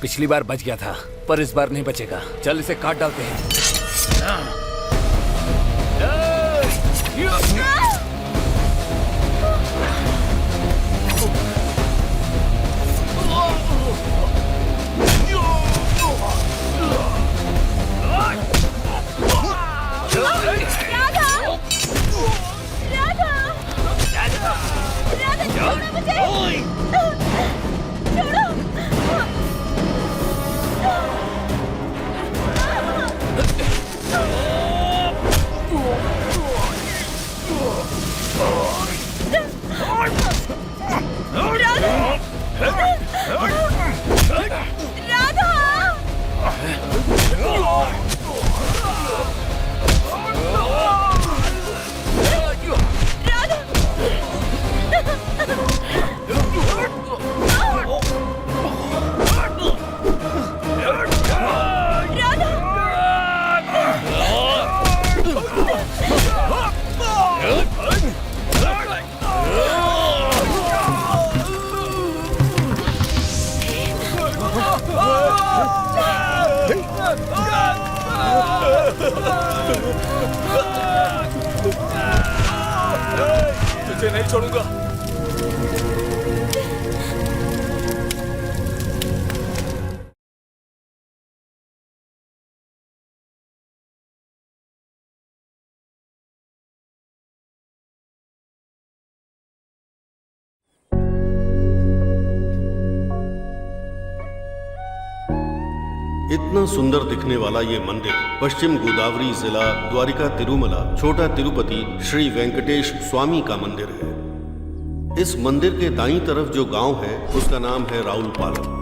पिछली बार बच गया था पर इस बार नहीं बचेगा। चल इसे काट डालते हैं। तुझे नहीं छोड़ूंगा। इतना सुंदर दिखने वाला ये मंदिर पश्चिम गोदावरी जिला द्वारिका तिरुमला छोटा तिरुपति श्री वेंकटेश स्वामी का मंदिर है। इस मंदिर के दाईं तरफ जो गांव है उसका नाम है राउलपालम।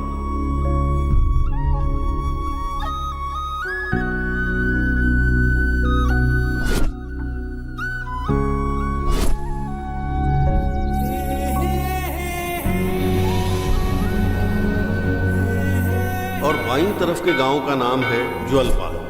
और बाईं तरफ के गांव का नाम है ज्वलपालम।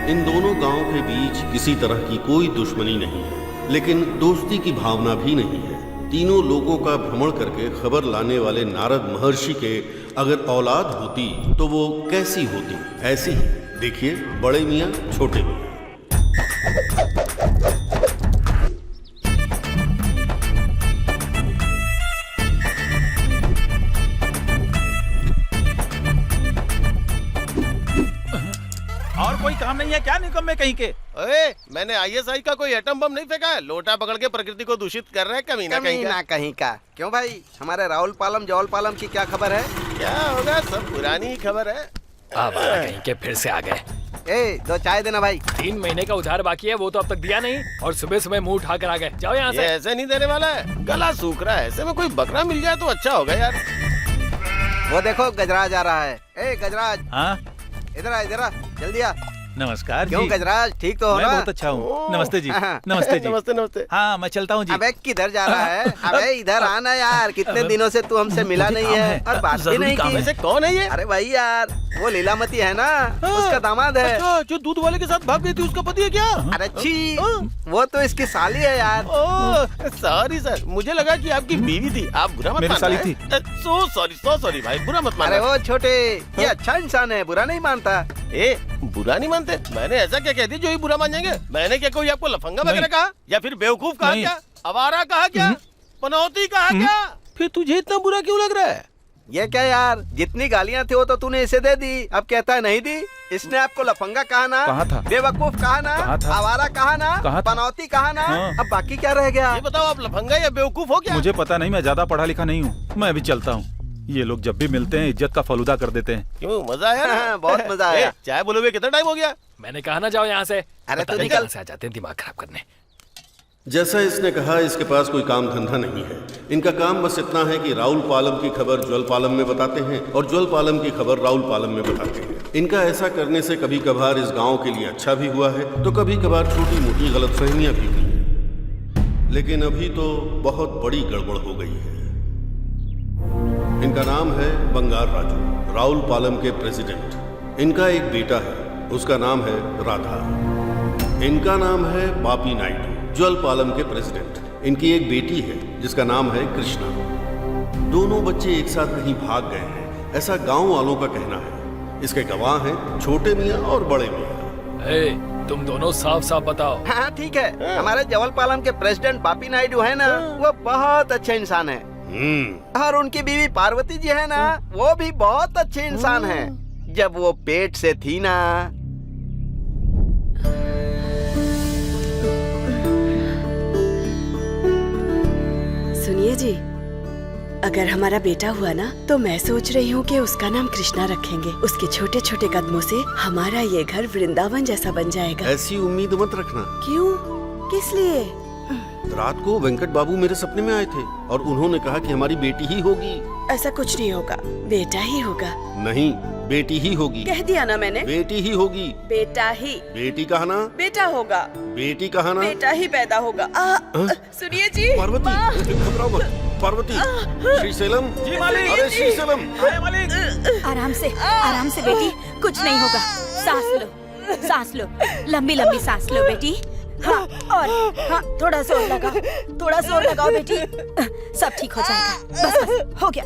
इन दोनों गांवों के बीच किसी तरह की कोई दुश्मनी नहीं है, लेकिन दोस्ती की भावना भी नहीं है। तीनों लोगों का भ्रमण करके खबर लाने वाले नारद महर्षि के अगर औलाद होती तो वो कैसी होती? ऐसी ही। देखिए, बड़े मियाँ छोटे मियाँ। और कोई काम नहीं है क्या निकम्मे कहीं के? ओए, मैंने आईएसआई का कोई एटम बम नहीं फेंका है। लोटा पकड़ के प्रकृति को दूषित कर रहे हैं कमीना कहीं का। क्यों भाई, हमारे राउलपालम जौलपालम की क्या खबर है? क्या होगा, सब पुरानी खबर है। कहीं के फिर से आ गए। ए, 2 चाय देना भाई। 3 महीने का उधार बाकी है, वो तो अब तक दिया नहीं और सुबह सुबह मुंह उठा कर आ गए। जाओ यहाँ से। ये ऐसे नहीं देने वाला है, गला सूख रहा है। ऐसे में कोई बकरा मिल जाए तो अच्छा होगा यार। वो देखो गजराज आ रहा है। ए गजराज, हाँ, इधर आ जल्दी आ। नमस्कार क्यों जी। गजराज, ठीक तो हो मैं ना? बहुत अच्छा हूँ। नमस्ते जी। हाँ। नमस्ते जी। नमस्ते नमस्ते। हाँ, मैं चलता हूँ जी। अबे किधर जा रहा है? अबे इधर आना यार, कितने दिनों से तू हमसे मिला नहीं है और बात भी नहीं की। वैसे कौन है ये? अरे भाई यार, वो लीलामती है ना, उसका दामाद है। अच्छा, जो दूध वाले के साथ भाग गई थी, उसका पति है क्या? अरे छी, वो तो इसकी साली है यार। ओह, सॉरी सर, मुझे लगा कि आपकी बीवी थी। आप बुरा मत मेरी मानना। साली थी। सो सॉरी भाई, बुरा मत मानना। अरे वो छोटे, ये अच्छा इंसान है, बुरा नहीं मानता। ए, बुरा नहीं मानते? मैंने ऐसा क्या कह दिया जो ही बुरा मान जाएंगे? मैंने क्या कोई आपको लफंगा वगैरह कहा या फिर बेवकूफ कहा नहीं। क्या? आवारा कहा क्या? पनौती कहा क्या? फिर तुझे इतना बुरा क्यों लग रहा है? ये क्या यार, जितनी गालियाँ थी वो तो तूने इसे दे दी, अब कहता है नहीं दी। इसने आपको लफंगा कहा ना, कहा था। बेवकूफ कहा ना, कहा था। आवारा कहा ना, कहा था। पनौती कहा ना। हाँ। अब बाकी क्या रह गया? ये बताओ, आप लफंगा या बेवकूफ हो क्या? मुझे पता नहीं, मैं ज्यादा पढ़ा लिखा नहीं हूँ। मैं अभी चलता हूँ। ये लोग जब भी मिलते हैं इज्जत का फलूदा कर देते हैं। क्यों, मजा आया ना? बहुत मजा आया। ए, चाय बोले हुए कितना टाइम हो गया? मैंने कहा ना जाओ यहाँ से। अरे पता तू नहीं निकल। कहाँ से आ जाते हैं दिमाग खराब करने। जैसा इसने कहा, इसके पास कोई काम धंधा नहीं है। इनका काम बस इतना है कि राउलपालम की खबर ज्वलपालम में बताते हैं और ज्वलपालम की खबर राउलपालम में बताते हैं। इनका ऐसा करने से कभी कभार इस गांव के लिए अच्छा भी हुआ है तो कभी कभार छोटी मोटी गलतफहमियां भी हुई हैं। लेकिन अभी तो बहुत बड़ी गड़बड़ हो गई है। इनका नाम है बंगार राजू, राउलपालम के प्रेसिडेंट। इनका एक बेटा है उसका नाम है राधा। इनका नाम है बापी नायडू, ज्वल पालम के प्रेसिडेंट। इनकी एक बेटी है जिसका नाम है कृष्णा। दोनों बच्चे एक साथ कहीं भाग गए हैं, ऐसा गांव वालों का कहना है। इसके गवाह हैं छोटे मियाँ और बड़े मियाँ। तुम दोनों साफ साफ बताओ। हाँ ठीक है, हमारे जवल पालम के प्रेसिडेंट बापी नायडू है ना, वो बहुत अच्छे इंसान है। और उनकी बीवी पार्वती जी है ना, वो भी बहुत अच्छे इंसान है। जब वो पेट से थी ना, सुनिए जी, अगर हमारा बेटा हुआ ना तो मैं सोच रही हूँ कि उसका नाम कृष्णा रखेंगे। उसके छोटे छोटे कदमों से हमारा ये घर वृंदावन जैसा बन जाएगा। ऐसी उम्मीद मत रखना। क्यों? किस लिए? रात को वेंकट बाबू मेरे सपने में आए थे और उन्होंने कहा कि हमारी बेटी ही होगी। ऐसा कुछ नहीं होगा, बेटा ही होगा। नहीं, बेटी ही होगी। कह दिया ना मैंने, बेटी ही होगी। बेटा ही। बेटी कहा ना? बेटा होगा। बेटी कहा ना? बेटा ही पैदा होगा। सुनिए जी, पार्वती, घबराओ मत। पार्वती, श्रीशैलम। जी मालिक। अरे श्रीशैलम। मालिक। आराम से बेटी, कुछ नहीं होगा। सांस लो, लंबी लंबी सांस लो बेटी। हाँ, और हाँ, थोड़ा जोर लगाओ बेटी। सब ठीक हो जाएगा। बस हो गया।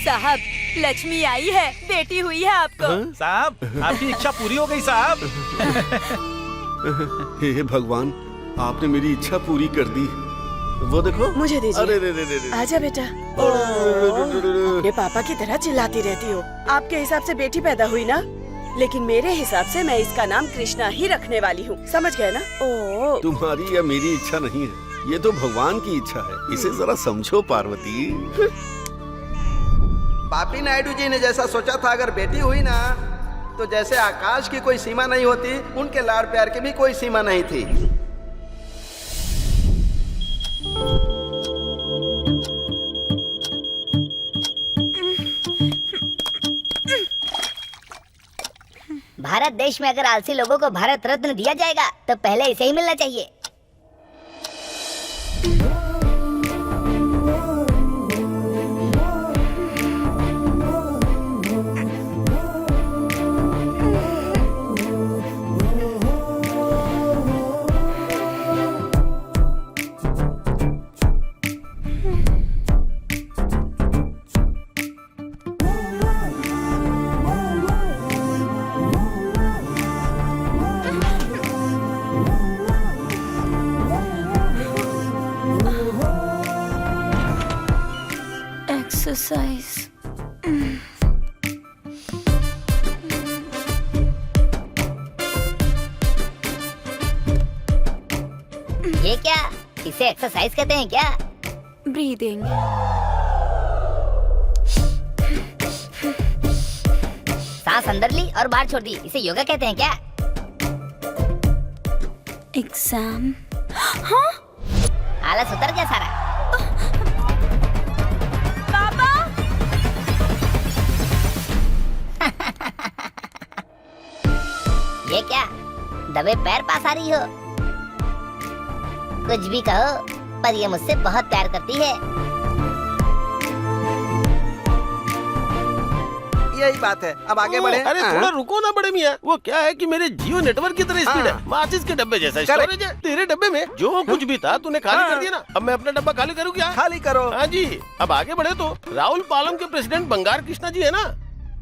साहब, लक्ष्मी आई है, बेटी हुई है आपको। साहब, आपकी इच्छा पूरी हो गई साहब। हे भगवान, आपने मेरी इच्छा पूरी कर दी। वो देखो। मुझे दीजिए। अरे रे। आजा बेटा। अपने पापा की तरह चिल्लाती रहती हो। आपके हिसाब से बेटी पैदा हुई ना, लेकिन मेरे हिसाब से मैं इसका नाम कृष्णा ही रखने वाली हूँ। समझ गए ना? ओ, तुम्हारी या मेरी इच्छा नहीं है, ये तो भगवान की इच्छा है। इसे जरा समझो पार्वती। बापी नायडू जी ने जैसा सोचा था, अगर बेटी हुई ना तो जैसे आकाश की कोई सीमा नहीं होती, उनके लाड़ प्यार की भी कोई सीमा नहीं थी। भारत देश में अगर आलसी लोगों को भारत रत्न दिया जाएगा तो पहले इसे ही मिलना चाहिए। एक्सरसाइज। ये क्या? इसे एक्सरसाइज कहते हैं क्या? ब्रीदिंग। सांस अंदर ली और बाहर छोड़ दी, इसे योगा कहते हैं क्या? एग्जाम। आलस उतर गया सारा। ये क्या? दबे पैर पास आ रही हो? कुछ भी कहो, पर ये मुझसे बहुत प्यार करती है। यही बात है, अब आगे बढ़े। अरे थोड़ा रुको ना बड़े मियाँ। वो क्या है कि मेरे जियो नेटवर्क की तरह स्पीड है, माचिस के डब्बे जैसा स्टोरेज है। तेरे डब्बे में जो कुछ भी था तूने खाली कर दिया ना। अब मैं अपना डब्बा खाली करूँ क्या? खाली करो। हाँ जी। अब आगे बढ़े तो राहुल पालम के प्रेसिडेंट बंगार कृष्णा जी है ना,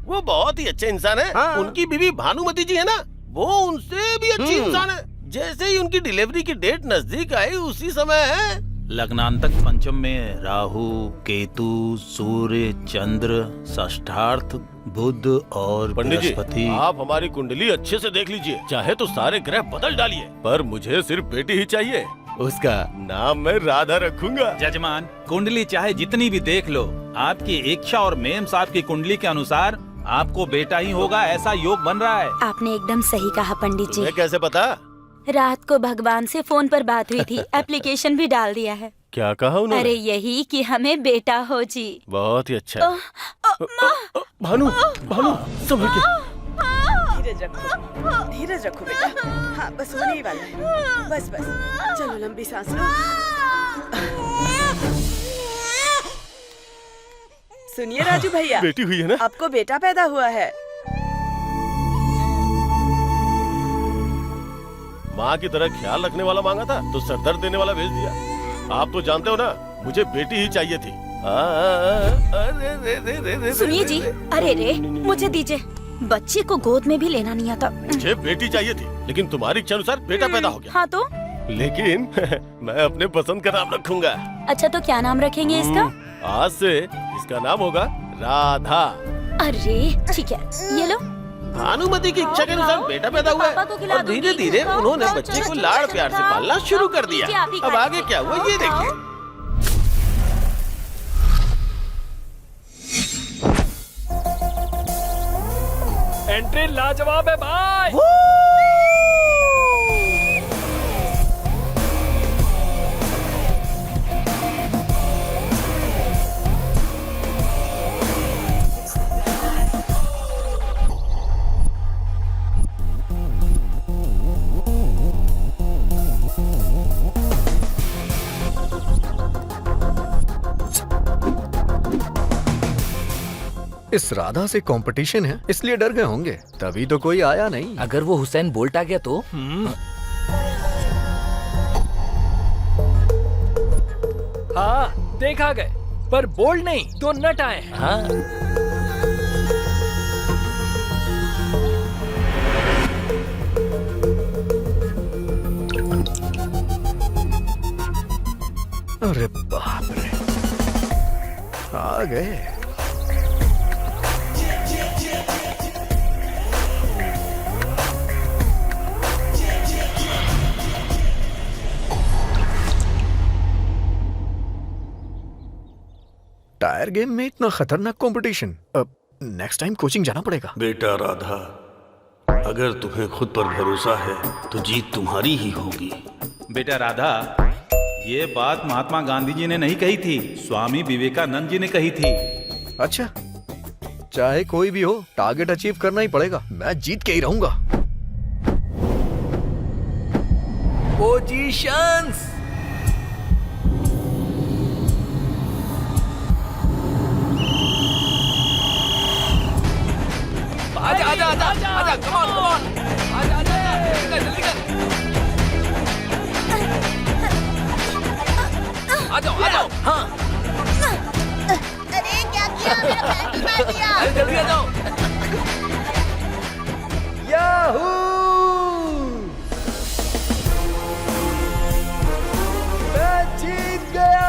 वो बहुत ही अच्छे इंसान है। हाँ। उनकी बीवी भानुमति जी है ना, वो उनसे भी अच्छी इंसान है। जैसे ही उनकी डिलीवरी की डेट नजदीक आई, उसी समय है लग्नांतक पंचम में राहु, केतु, सूर्य, चंद्र, षष्ठार्थ, बुध और पंडित जी, बृहस्पति। आप हमारी कुंडली अच्छे से देख लीजिए, चाहे तो सारे ग्रह बदल डालिए, पर मुझे सिर्फ बेटी ही चाहिए। उसका नाम मैं राधा रखूंगा। जजमान, कुंडली चाहे जितनी भी देख लो, आपकी इच्छा और मेम साहब की कुंडली के अनुसार आपको बेटा ही होगा, ऐसा योग बन रहा है। आपने एकदम सही कहा पंडित जी। तुम्हें कैसे पता? रात को भगवान से फोन पर बात हुई थी, एप्लीकेशन भी डाल दिया है। क्या कहा उन्होंने? अरे यही कि हमें बेटा हो जी। बहुत ही अच्छा है। भानु, समझ गया। धीरज रखो बेटा। हाँ, बस होने ही वाला है। बस चलो, लंबी सांस लो। सुनिए राजू भैया, बेटी हुई है ना? आपको बेटा पैदा हुआ है। माँ की तरह ख्याल रखने वाला मांगा था तो सरदर्द देने वाला भेज दिया। आप तो जानते हो ना, मुझे बेटी ही चाहिए थी। सुनिए जी, अरे रे मुझे दीजिए, बच्चे को गोद में भी लेना नहीं आता। मुझे बेटी चाहिए थी, लेकिन तुम्हारी इच्छा अनुसार बेटा पैदा हो गया। हाँ तो? लेकिन मैं अपने पसंद का नाम रखूंगा। अच्छा तो क्या नाम रखेंगे इसका? आज से इसका नाम होगा राधा। अरे ठीक है, ये लो। भानुमति की इच्छा के अनुसार बेटा पैदा हुआ है पापा को खिला और दूंगी। धीरे धीरे खाओ, उन्होंने खाओ, बच्चे चलो, को चलो, लाड़ चलो, प्यार से खाओ, पालना शुरू कर लीजिए, दिया। आप ही अब खाइए। आगे क्या हुआ ये खाओ। देखिए। एंट्री लाजवाब है भाई। इस राधा से कंपटीशन है इसलिए डर गए होंगे, तभी तो कोई आया नहीं। अगर वो हुसैन बोल्ट आ गया तो? हाँ देखा गए, पर बोल्ट नहीं तो नट आए। हाँ अरे बाप रे, आ गए। टायर गेम में इतना खतरनाक कंपटीशन, अब नेक्स्ट टाइम कोचिंग जाना पड़ेगा। बेटा राधा, अगर तुम्हें खुद पर भरोसा है तो जीत तुम्हारी ही होगी। बेटा राधा, ये बात महात्मा गांधी जी ने नहीं कही थी, स्वामी विवेकानंद जी ने कही थी। अच्छा, चाहे कोई भी हो, टारगेट अचीव करना ही पड़ेगा। मैं जीत के ही रहूंगा। पोजीशंस। आजा आजा आजा आजा, कम ऑन कम ऑन, आजा आजा आजा, जल्दी कर। आ जाओ आ जाओ। हाँ अरे क्या किया, मेरा पैर ही मार दिया। अरे जल्दी आ जाओ। याहू! मैं जीत गया!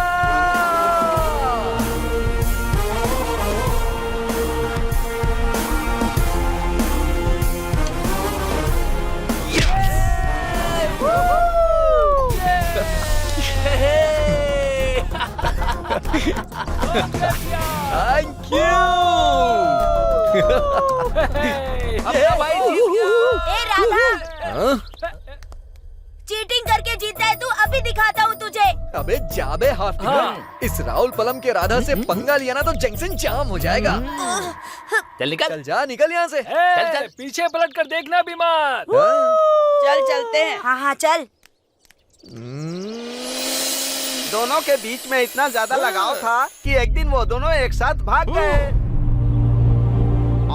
Thank you! अपना भाई जीत गया। ए राधा, हाँ? चीटिंग करके जीता है तू, अभी दिखाता हूँ तुझे। अबे जाबे हाफ हाँ। इस राहुल पलम के राधा से पंगा लिया ना तो जंक्शन जाम हो जाएगा। चल निकल। चल जा, निकल यहाँ से। चल चल, पीछे पलट कर देखना बीमार। हाँ? चल चलते हैं। हाँ हाँ चल। दोनों के बीच में इतना ज्यादा लगाव था कि एक दिन वो दोनों एक साथ भाग गए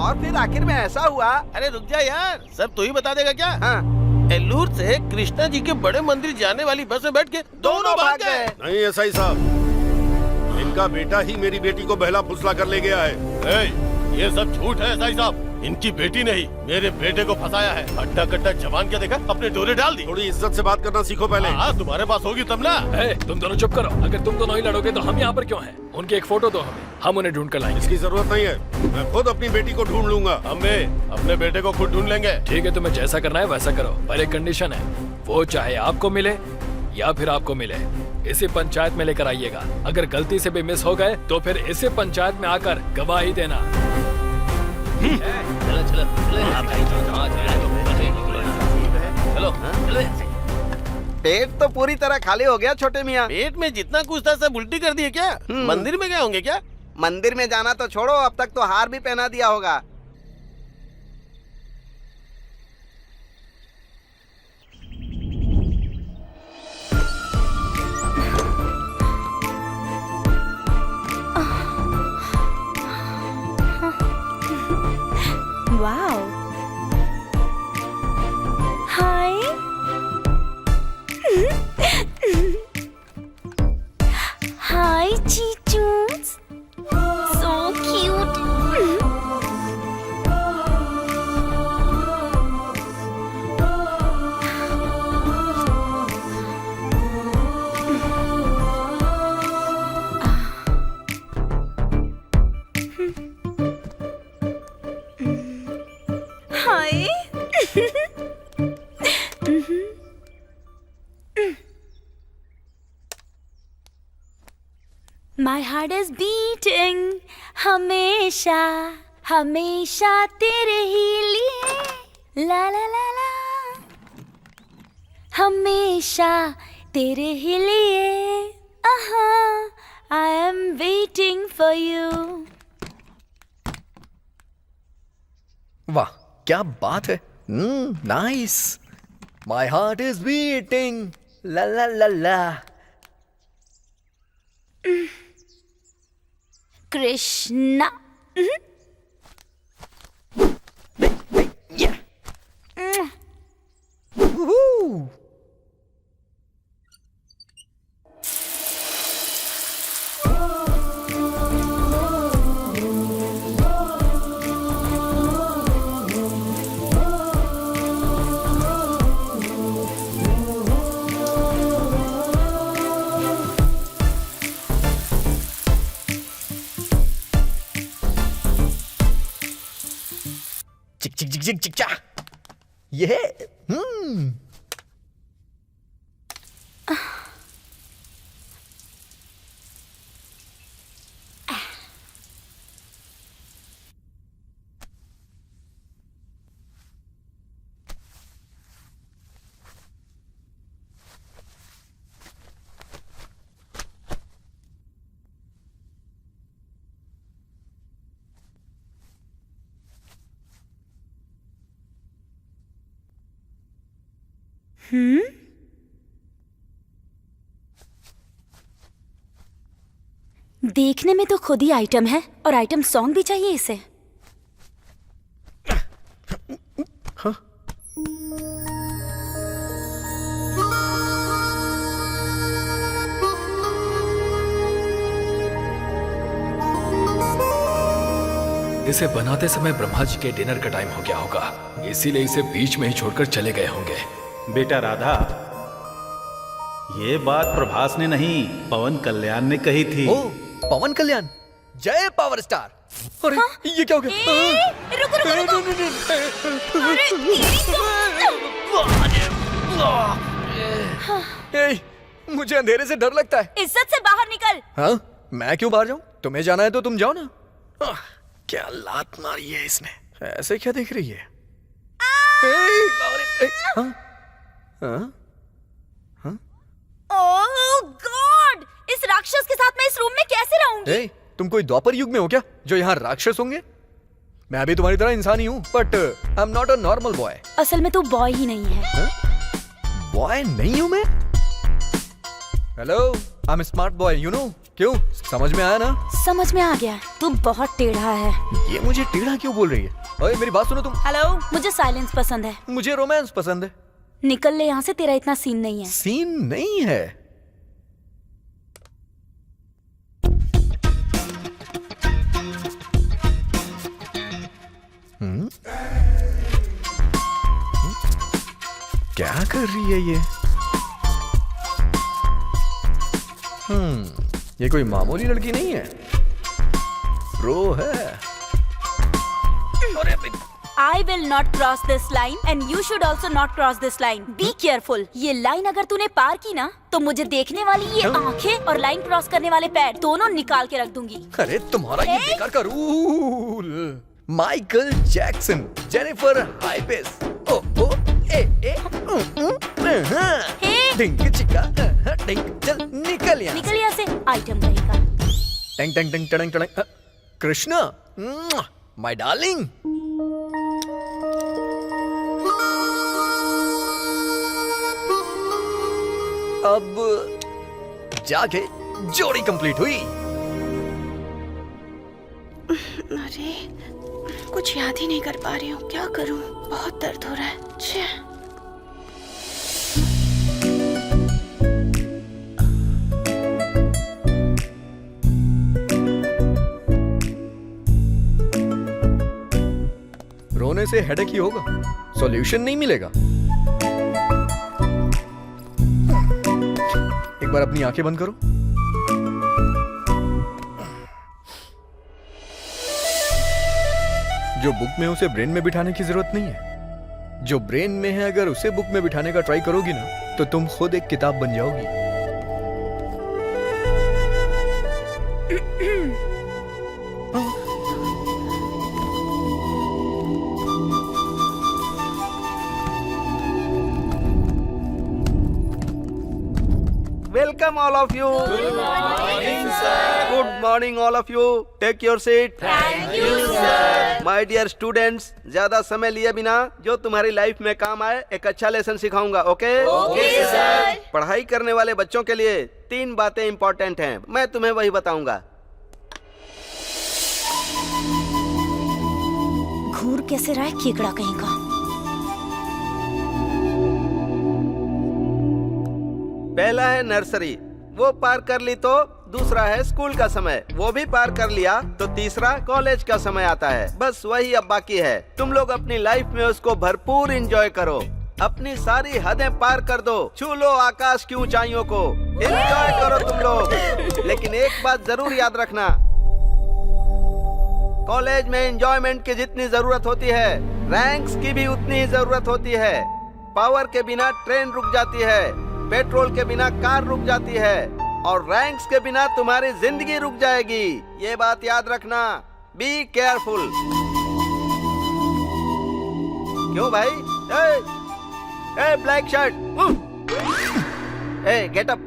और फिर आखिर में ऐसा हुआ। अरे रुक जा यार, सब तू ही बता देगा क्या? हाँ, एल्लूर से कृष्णा जी के बड़े मंदिर जाने वाली बस में बैठ के दोनों भाग गए। नहीं एसआई साहब, इनका बेटा ही मेरी बेटी को बहला फुसला कर ले गया है। ये सब झूठ है एसआई साहब, इनकी बेटी नहीं मेरे बेटे को फंसाया है। अड्डा कट्टा जवान क्या देखा, अपने डोरे डाल दी। थोड़ी इज्जत से बात करना सीखो पहले। हाँ, तुम्हारे पास होगी तब ना। तुम दोनों चुप करो। अगर तुम दोनों ही लड़ोगे तो हम यहाँ पर क्यों हैं? उनकी एक फोटो दो हमें, हम उन्हें ढूंढ कर लाएंगे। इसकी जरूरत नहीं है, मैं खुद अपनी बेटी को ढूंढ लूंगा। हम भी अपने बेटे को खुद ढूंढ लेंगे। ठीक है, तुम्हें जैसा करना है वैसा करो, पर एक कंडीशन है, वो चाहे आपको मिले या फिर आपको मिले, इसी पंचायत में लेकर आइएगा। अगर गलती से भी मिस हो गए तो फिर इसी पंचायत में आकर गवाही देना। चलो चलो चलो चलो। पेट तो पूरी तरह खाली हो गया छोटे मियाँ। पेट में जितना कुछ था सब उल्टी कर दिए क्या? मंदिर में गए होंगे क्या? मंदिर में जाना तो छोड़ो, अब तक तो हार भी पहना दिया होगा। My heart is beating हमेशा हमेशा तेरे ही लिए ला ला ला ला हमेशा तेरे ही लिए I am waiting for you. वाह क्या बात है। Nice. My heart is beating la la la la. Krishna चिक चिक चिक चिक चिक चा। ये देखने में तो खुद ही आइटम है और आइटम सॉन्ग भी चाहिए इसे। इसे बनाते समय ब्रह्मा जी के डिनर का टाइम हो गया होगा, इसीलिए इसे बीच में ही छोड़कर चले गए होंगे। बेटा राधा, ये बात प्रभास ने नहीं पवन कल्याण ने कही थी। ओ पवन कल्याण, जय पावर स्टार। अरे ये क्या हो गया? रुको रुको ए, मुझे अंधेरे से डर लगता है। इज्जत से बाहर निकल। हाँ मैं क्यों बाहर जाऊं? तुम्हें जाना है तो तुम जाओ ना। क्या लात मारी है इसने, ऐसे क्या देख रही है? हाँ? हाँ? ओह गॉड, इस राक्षस के साथ मैं इस रूम में कैसे रहूंगी? तुम कोई द्वापर युग में हो क्या जो यहाँ राक्षस होंगे? मैं भी तुम्हारी तरह इंसान ही हूँ, but I am not a normal boy. असल में तू बॉय ही नहीं है। बॉय नहीं हूँ मैं? Hello, I am smart boy, you know. क्यों, समझ में आया ना? समझ में आ गया, तू बहुत टेढ़ा है। ये मुझे टेढ़ा क्यों बोल रही है? ओए मेरी बात सुनो तुम। हेलो, मुझे साइलेंस पसंद है। मुझे रोमांस पसंद है। निकल ले यहाँ से, तेरा इतना सीन नहीं है। सीन नहीं है? क्या कर रही है ये? ये कोई मामूली लड़की नहीं है, प्रो है। I will not cross this line and you should also not cross this line. Be careful. ये लाइन अगर तूने पार की ना, तो मुझे देखने वाली ये आंखें और लाइन क्रॉस करने वाले पैर दोनों निकाल के रख दूंगी। अरे तुम्हारा ये बेकार का रूल। माइकल जैक्सन, जेनिफर हाइपेस, ओ ओ ए ए डिंग चिका डिंग, चल निकल यहाँ। निकल यहाँ से, आइटम रहेगा। टंग टंग टंग टंग टंग। Krishna, my darling. अब जाके जोड़ी कंप्लीट हुई। अरे कुछ याद ही नहीं कर पा रही हूँ, क्या करूँ? बहुत दर्द हो रहा है। छे। रोने से हेडेक ही होगा, सॉल्यूशन नहीं मिलेगा। एक बार अपनी आंखें बंद करो। जो बुक में उसे ब्रेन में बिठाने की जरूरत नहीं है। जो ब्रेन में है, अगर उसे बुक में बिठाने का ट्राई करोगी ना, तो तुम खुद एक किताब बन जाओगी। Welcome all of you. Good morning all of you. Take your seat. Thank you sir. My dear students, ज्यादा समय लिए बिना जो तुम्हारी लाइफ में काम आए एक अच्छा लेसन सिखाऊंगा। Okay sir. पढ़ाई करने वाले बच्चों के लिए 3 बातें इंपॉर्टेंट हैं, मैं तुम्हें वही बताऊंगा। घूर कैसे रहा है केकड़ा कहीं का। पहला है नर्सरी, वो पार कर ली तो दूसरा है स्कूल का समय, वो भी पार कर लिया तो तीसरा कॉलेज का समय आता है। बस वही अब बाकी है। तुम लोग अपनी लाइफ में उसको भरपूर एंजॉय करो, अपनी सारी हदें पार कर दो, छू लो आकाश की ऊंचाइयों को, एंजॉय करो तुम लोग। लेकिन एक बात जरूर याद रखना, कॉलेज में एंजॉयमेंट की जितनी जरूरत होती है, रैंक्स की भी उतनी ही जरूरत होती है। पावर के बिना ट्रेन रुक जाती है, पेट्रोल के बिना कार रुक जाती है, और रैंक्स के बिना तुम्हारी जिंदगी रुक जाएगी। ये बात याद रखना। Be careful. क्यों भाई? ए ब्लैक शर्ट, ए गेट अप।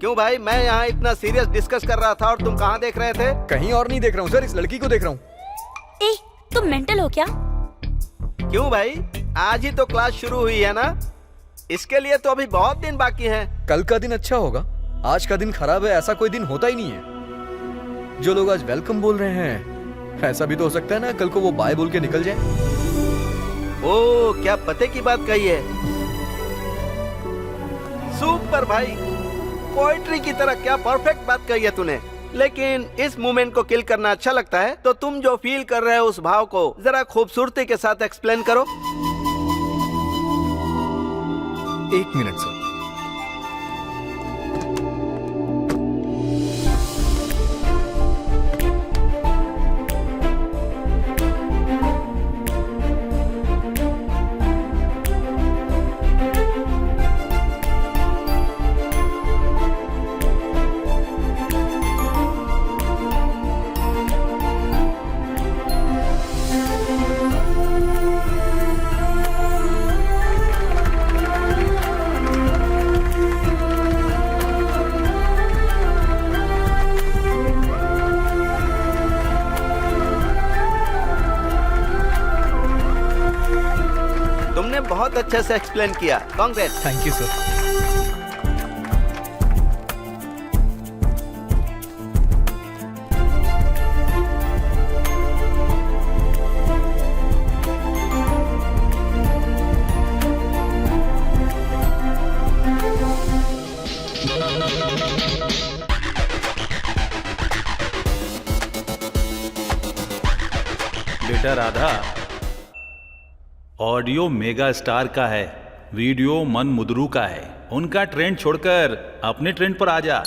क्यों भाई, मैं यहाँ इतना सीरियस डिस्कस कर रहा था और तुम कहाँ देख रहे थे? कहीं और नहीं देख रहा हूँ सर, इस लड़की को देख रहा हूँ। ए, तुम मेंटल हो क्या? क्यों भाई, आज ही तो क्लास शुरू हुई है ना, इसके लिए तो अभी बहुत दिन बाकी हैं। कल का दिन अच्छा होगा, आज का दिन खराब है, ऐसा कोई दिन होता ही नहीं है। जो लोग आज वेलकम बोल रहे हैं, ऐसा भी तो हो सकता है ना कल को वो बाय बोल के निकल जाए। ओ, क्या पते की बात कही है। सुपर भाई, पोएट्री की तरह क्या परफेक्ट बात कही है तूने। लेकिन इस मोमेंट को किल करना अच्छा लगता है, तो तुम जो फील कर रहे हो उस भाव को जरा खूबसूरती के साथ एक्सप्लेन करो। 1 मिनट सर। बहुत अच्छे से एक्सप्लेन किया, कांग्रेस। Thank you sir. बेटा राधा, ऑडियो मेगा स्टार का है, वीडियो मन मुदरू का है। उनका ट्रेंड छोड़कर अपने ट्रेंड पर आ जा।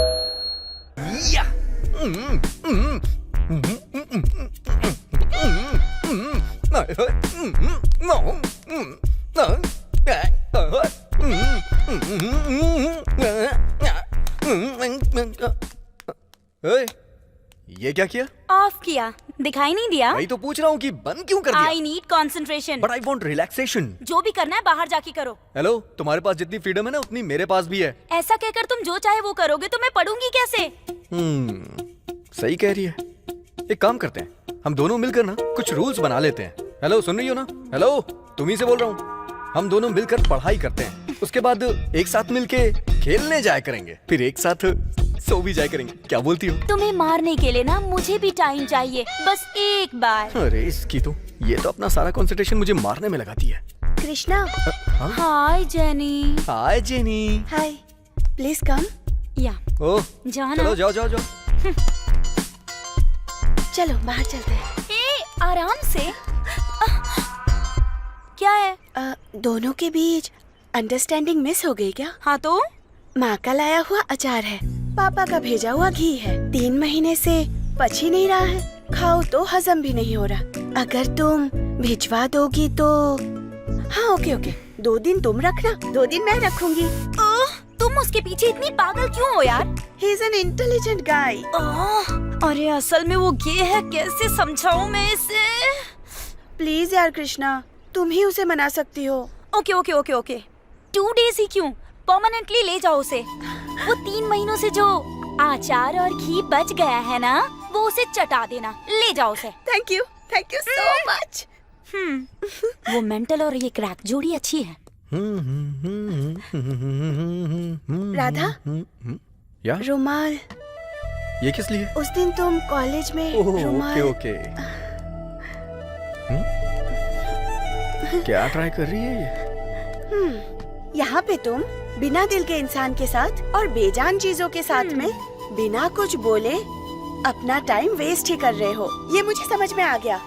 ये क्या किया? ऑफ किया, दिखाई नहीं दिया? वही तो पूछ रहा हूँ कि बंद क्यों कर दिया? I need concentration. But I want relaxation. जो भी करना है बाहर जाके करो। हेलो, तुम्हारे पास जितनी फ्रीडम है ना उतनी मेरे पास भी है। ऐसा कहकर तुम जो चाहे वो करोगे तो मैं पढ़ूंगी कैसे? सही कह रही है। एक काम करते हैं, हम दोनों मिलकर ना कुछ रूल्स बना लेते हैं। हेलो, सुन रही हो ना? हेलो, तुम्ही से बोल रहा हूँ। हम दोनों मिलकर पढ़ाई करते हैं, उसके बाद एक साथ मिलके खेलने जाया करेंगे, फिर एक साथ सो भी जाया करेंगे। क्या बोलती हो? तुम्हें मारने के लिए ना मुझे भी टाइम चाहिए, बस एक बार। अरे इसकी तो, ये तो अपना सारा कंसंट्रेशन मुझे मारने में लगाती है। Krishna. Hi Jenny. Hi Jenny. Hi, please come. या ओह, जाना। चलो जाओ जाओ जाओ। चलो बाहर चलते हैं। आराम से। क्या है? दोनों के बीच अंडरस्टैंडिंग मिस हो गई क्या? हाँ तो? माँ का लाया हुआ अचार है, पापा का भेजा हुआ घी है, 3 महीने से पच ही नहीं रहा है, खाओ तो हजम भी नहीं हो रहा। अगर तुम भिजवा दोगी तो हाँ ओके ओके, 2 दिन तुम रखना, 2 दिन मैं रखूंगी। तुम उसके पीछे इतनी पागल क्यों हो यार? ही इज एन इंटेलिजेंट गाय। अरे असल में वो गे है, कैसे समझाऊं मैं इसे? प्लीज यार कृष्णा, तुम ही उसे मना सकती हो। Okay okay okay okay, 2 days ही क्यों, परमानेंटली ले जाओ उसे। वो 3 महीनों से जो अचार और घी बच गया है ना, वो उसे चटा देना। ले जाओ उसे। Thank you so much. वो मेंटल और ये क्रैक जोड़ी अच्छी है। राधा, या रुमाल। ये किस लिए? उस दिन तुम कॉलेज में रुमाल। ओके। क्या ट्राई कर रही है ये? यहाँ पे तुम बिना दिल के इंसान के साथ और बेजान चीजों के साथ में बिना कुछ बोले अपना टाइम वेस्ट ही कर रहे हो। ये मुझे समझ में आ गया।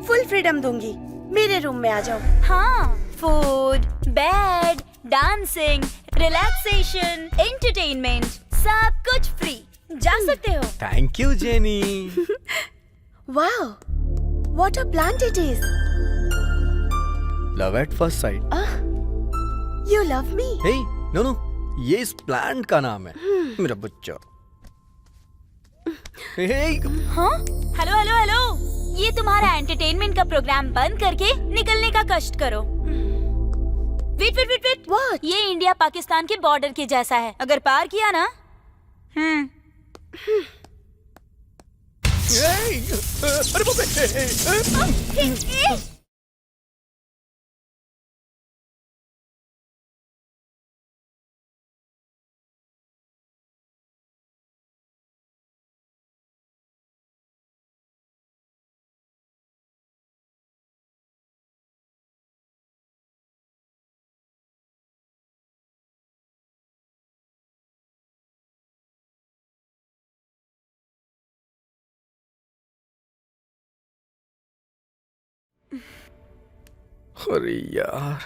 फुल फ्रीडम दूंगी, मेरे रूम में आ जाओ। हाँ, food, bed, dancing, relaxation, entertainment, सब कुछ फ्री। जा सकते हो। Thank you Jenny. Wow, what a plant it is. Love at first sight. You love me? Hey, no, ये इस प्लांट का नाम है, मेरा बच्चा। हाँ? हेलो, ये तुम्हारा एंटरटेनमेंट का प्रोग्राम बंद करके निकलने का कष्ट करो। वेट। What? ये इंडिया पाकिस्तान के बॉर्डर के जैसा है। अगर पार किया ना, अरे बाप रे! अरे यार,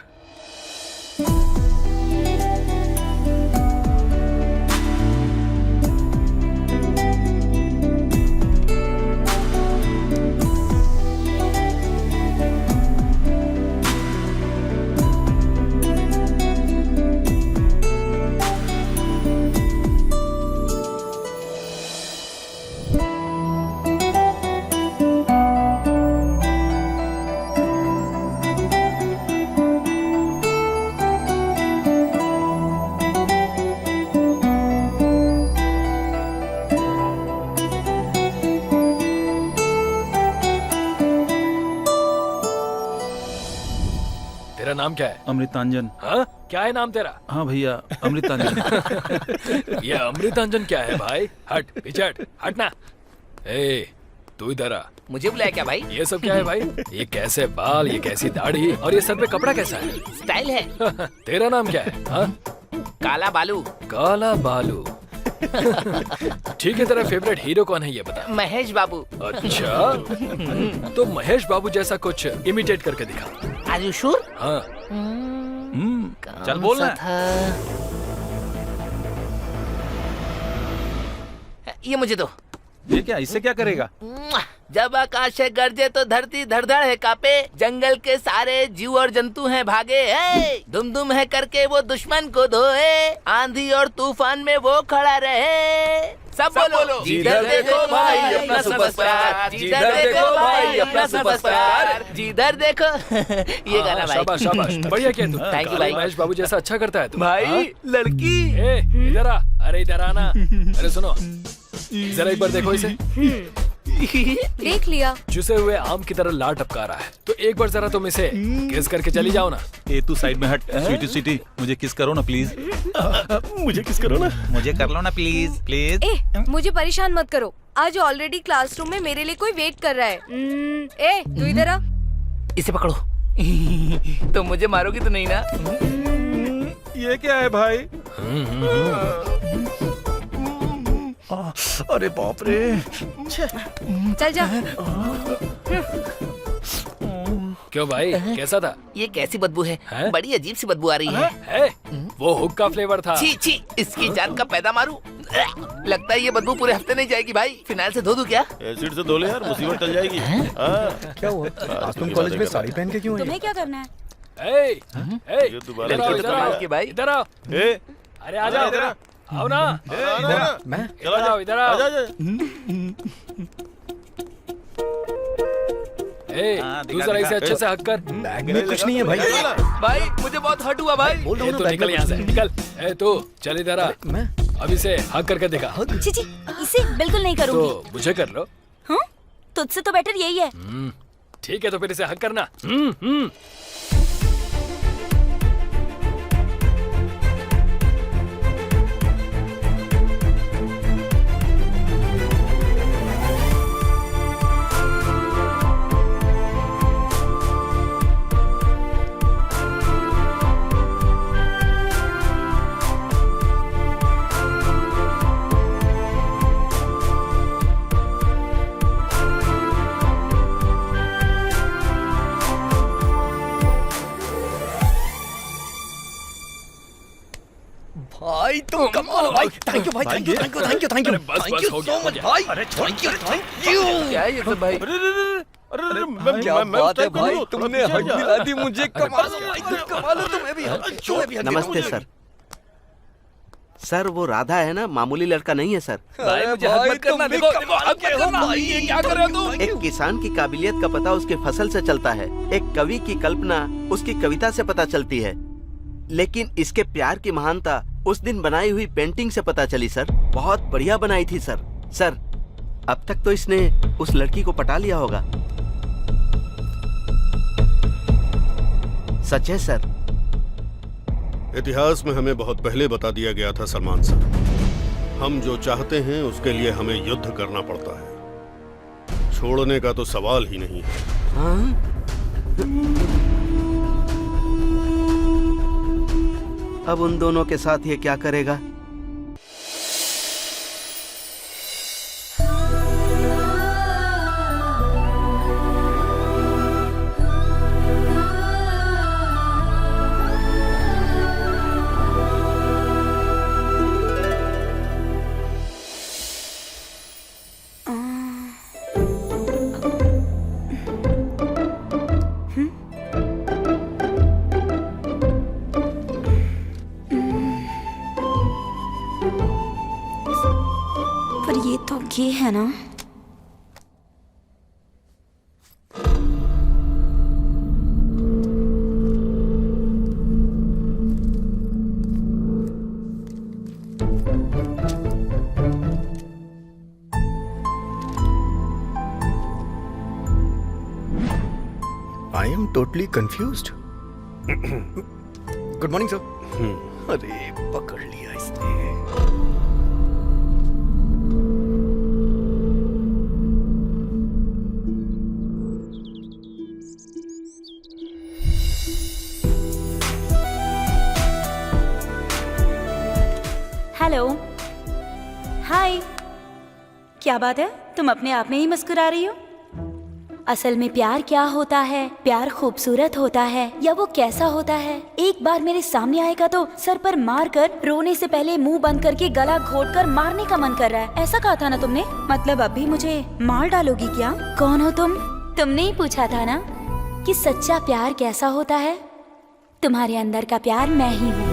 तेरा नाम क्या है? अमृतांजन। हाँ, क्या है नाम तेरा? हाँ भैया, अमृतांजन। ये अमृतांजन क्या है भाई? हट पीछे हट ना। ए, तू इधर आ। मुझे बुलाया क्या भाई? ये सब क्या है भाई? ये कैसे बाल, ये कैसी दाढ़ी और ये सर पे कपड़ा कैसा है? स्टाइल है। तेरा नाम क्या है? हाँ? काला बालू। काला बालू। ठीक है, तेरा फेवरेट हीरो कौन है ये बता। महेश बाबू। अच्छा, तो महेश बाबू जैसा कुछ इमिटेट करके दिखा। Are you sure? हाँ। चल बोल ना। ये मुझे दो। ये क्या, इससे क्या करेगा? जब आकाश है गरजे तो धरती धड़धड़ है कापे, जंगल के सारे जीव और जंतु हैं भागे, दुम दुम है करके वो दुश्मन को धोए, आंधी और तूफान में वो खड़ा रहे। सब बोलो। जिधर देखो भाई अपना सुपरस्टार, जिधर देखो भाई अपना सुपरस्टार, जिधर देखो। ये गाना भाई। शाबाश शाबाश, बढ़िया किया तू। Thank you भाई। महेश बाबू जैसा अच्छा करता है तू। भाई हाँ? लड़की। ए, इधर आ। अरे इधर आना। अरे सुनो, जरा एक बार देखो इसे। देख लिया। चुसे हुए आम की तरह लार टपका रहा है, तो एक बार जरा तुम इसे किस करके चली जाओ ना। ए तू साइड में हट। स्वीटी, मुझे किस करो ना प्लीज। मुझे किस करो ना। मुझे कर लो ना प्लीज प्लीज। मुझे परेशान मत करो, आज ऑलरेडी क्लासरूम में मेरे लिए कोई वेट कर रहा है। ए तू इधर आ। इसे पकड़ो। तो मुझे मारोगी तो नहीं ना? ये क्या है भाई? अरे बाप रे। चल जा। क्यों भाई, कैसा था? ये कैसी बदबू है? हैं? बड़ी अजीब सी बदबू आ रही है। है? वो हुक का फ्लेवर था। छी छी, इसकी जान का पैदा मारू। लगता है ये बदबू पूरे हफ्ते नहीं जाएगी भाई। फिनाइल से धो दूं क्या? एसिड से धो ले यार, मुसीबत टल जाएगी। क्या हुआ? आज तुम कॉलेज में साड़ी पहन के क्यों आई? तुम्हें क्या करना है? ए, ये दोबारा इधर आओ, तो इधर कमाल आओ, की भाई। इधर आओ। ए, अरे आ जाओ, इधर आ। आओ ना। मैं? इधर आओ, इधर आओ। आजा, आजा। ए, तू जरा इसे अच्छे से हक कर। बैग में कुछ नहीं है भाई। भाई मुझे बहुत हर्ट हुआ भाई। बोल रहा ए, हूँ तू ना, निकल यहाँ से, निकल। ए तू चल इधर आ, मैं अब इसे हक करके दिखा। चीची इसे बिल्कुल नहीं करूंगी। तो मुझे कर लो। हाँ तुझसे तो बेटर यही है। ठीक है तो फिर इसे हक करना। भाई तुम कमाल हो भाई। थैंक यू भाई, thank you thank you thank you thank you अरे बस, थैंक बस, यू हो सो गया, मच हो भाई। अरे थैंक यू क्या है ये सब भाई? क्या बात है भाई, तुमने हक दिला दी मुझे। कमाल हो भाई, तुम कमाल हो। तुम्हें भी हक नमस्ते सर। सर वो राधा है ना, मामूली लड़का नहीं है सर। भाई मुझे हक मत करना। देखो देखो, हक मत करना। ये क्या कर रहे हो तुम? एक किसान की काबिलियत का पता उसके फसल से चलता है, एक कवि की कल्पना उसकी कविता से पता चलती है, लेकिन इसके प्यार की महानता उस दिन बनाई हुई पेंटिंग से पता चली सर। बहुत बढ़िया बनाई थी सर। सर अब तक तो इसने उस लड़की को पटा लिया होगा। सच है सर। इतिहास में हमें बहुत पहले बता दिया गया था सलमान सर, हम जो चाहते हैं उसके लिए हमें युद्ध करना पड़ता है, छोड़ने का तो सवाल ही नहीं है। हाँ? अब उन दोनों के साथ ये क्या करेगा? पर ये तो ये है ना। I am totally confused. Good morning sir. अरे पकड़ लिया इसने। Hello hi. क्या बात है, तुम अपने आप में ही मुस्कुरा रही हो? असल में प्यार क्या होता है, प्यार खूबसूरत होता है या वो कैसा होता है, एक बार मेरे सामने आएगा तो सर पर मार कर रोने से पहले मुंह बंद करके गला घोट कर मारने का मन कर रहा है। ऐसा कहा था ना तुमने? मतलब अभी मुझे मार डालोगी क्या? कौन हो तुम? तुमने ही पूछा था ना कि सच्चा प्यार कैसा होता है। तुम्हारे अंदर का प्यार मैं ही हूँ।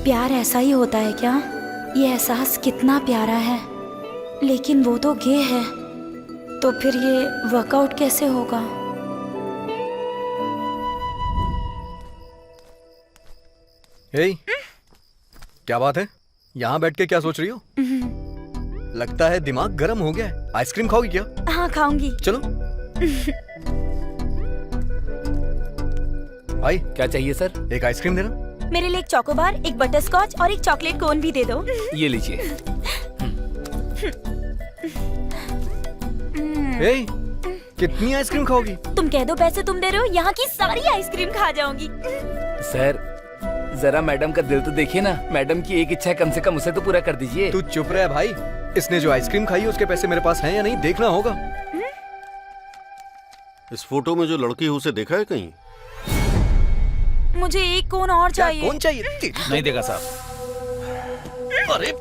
प्यार ऐसा ही होता है क्या? ये एहसास कितना प्यारा है, लेकिन वो तो गे है, तो फिर ये वर्कआउट कैसे होगा? हे, क्या बात है? यहाँ बैठ के क्या सोच रही हो? लगता है दिमाग गर्म हो गया है। आइसक्रीम खाओगी क्या? हाँ खाऊंगी। चलो। भाई क्या चाहिए सर? एक आइसक्रीम देना। मेरे लिए एक चोकोबार, एक बटर स्कॉच और एक चॉकलेट कोन भी दे दो। ये लीजिए। हे, कितनी आइसक्रीम खाओगी? तुम कह दो पैसे तुम दे रहे हो, यहाँ की सारी आइसक्रीम खा जाऊंगी। सर जरा मैडम का दिल तो देखिए ना, मैडम की एक इच्छा है, कम से कम उसे तो पूरा कर दीजिए। तू चुप रह भाई। इसने जो आइसक्रीम खाई है उसके पैसे मेरे पास हैं या नहीं देखना होगा। इस फोटो में जो लड़की है उसे देखा है कहीं? मुझे एक कोन और चाहिए। कौन चाहिए? नहीं देगा साहब। अरे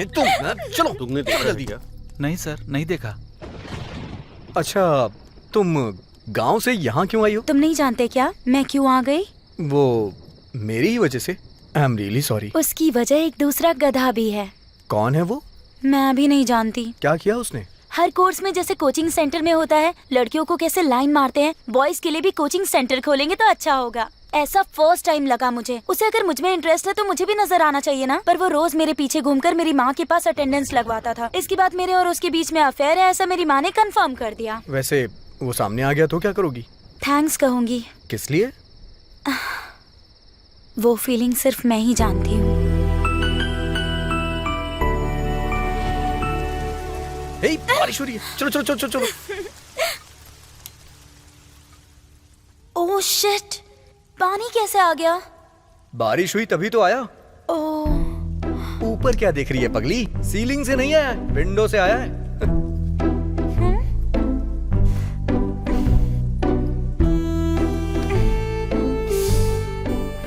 तुमने चलो। तुमने देखा है क्या? नहीं सर, नहीं देखा। अच्छा तुम गांव से यहाँ क्यों आई हो? तुम नहीं जानते क्या मैं क्यों आ गई? वो मेरी ही वजह से। I am really sorry. उसकी वजह एक दूसरा गधा भी है। कौन है वो? मैं भी नहीं जानती। क्या किया उसने? हर कोर्स में जैसे कोचिंग सेंटर में होता है, लड़कियों को कैसे लाइन मारते हैं, बॉयज के लिए भी कोचिंग सेंटर खोलेंगे तो अच्छा होगा। ऐसा फर्स्ट टाइम लगा मुझे। उसे अगर मुझ में इंटरेस्ट है तो मुझे भी नजर आना चाहिए ना। पर वो रोज मेरे पीछे घूमकर मेरी माँ के पास अटेंडेंस लगवाता था। इसके बाद मेरे और उसके बीच में अफेयर है ऐसा मेरी माँ ने कंफर्म कर दिया। वैसे वो सामने आ गया तो क्या करोगी? थैंक्स कहूंगी। किस लिए? वो फीलिंग सिर्फ मैं ही जानती हूँ। हे, बारिश हो रही है। चलो चलो चलो चलो चलो। ओह शिट, पानी कैसे आ गया? बारिश हुई तभी तो आया। ओह, ऊपर क्या देख रही है पगली? सीलिंग से नहीं आया, विंडो से आया है।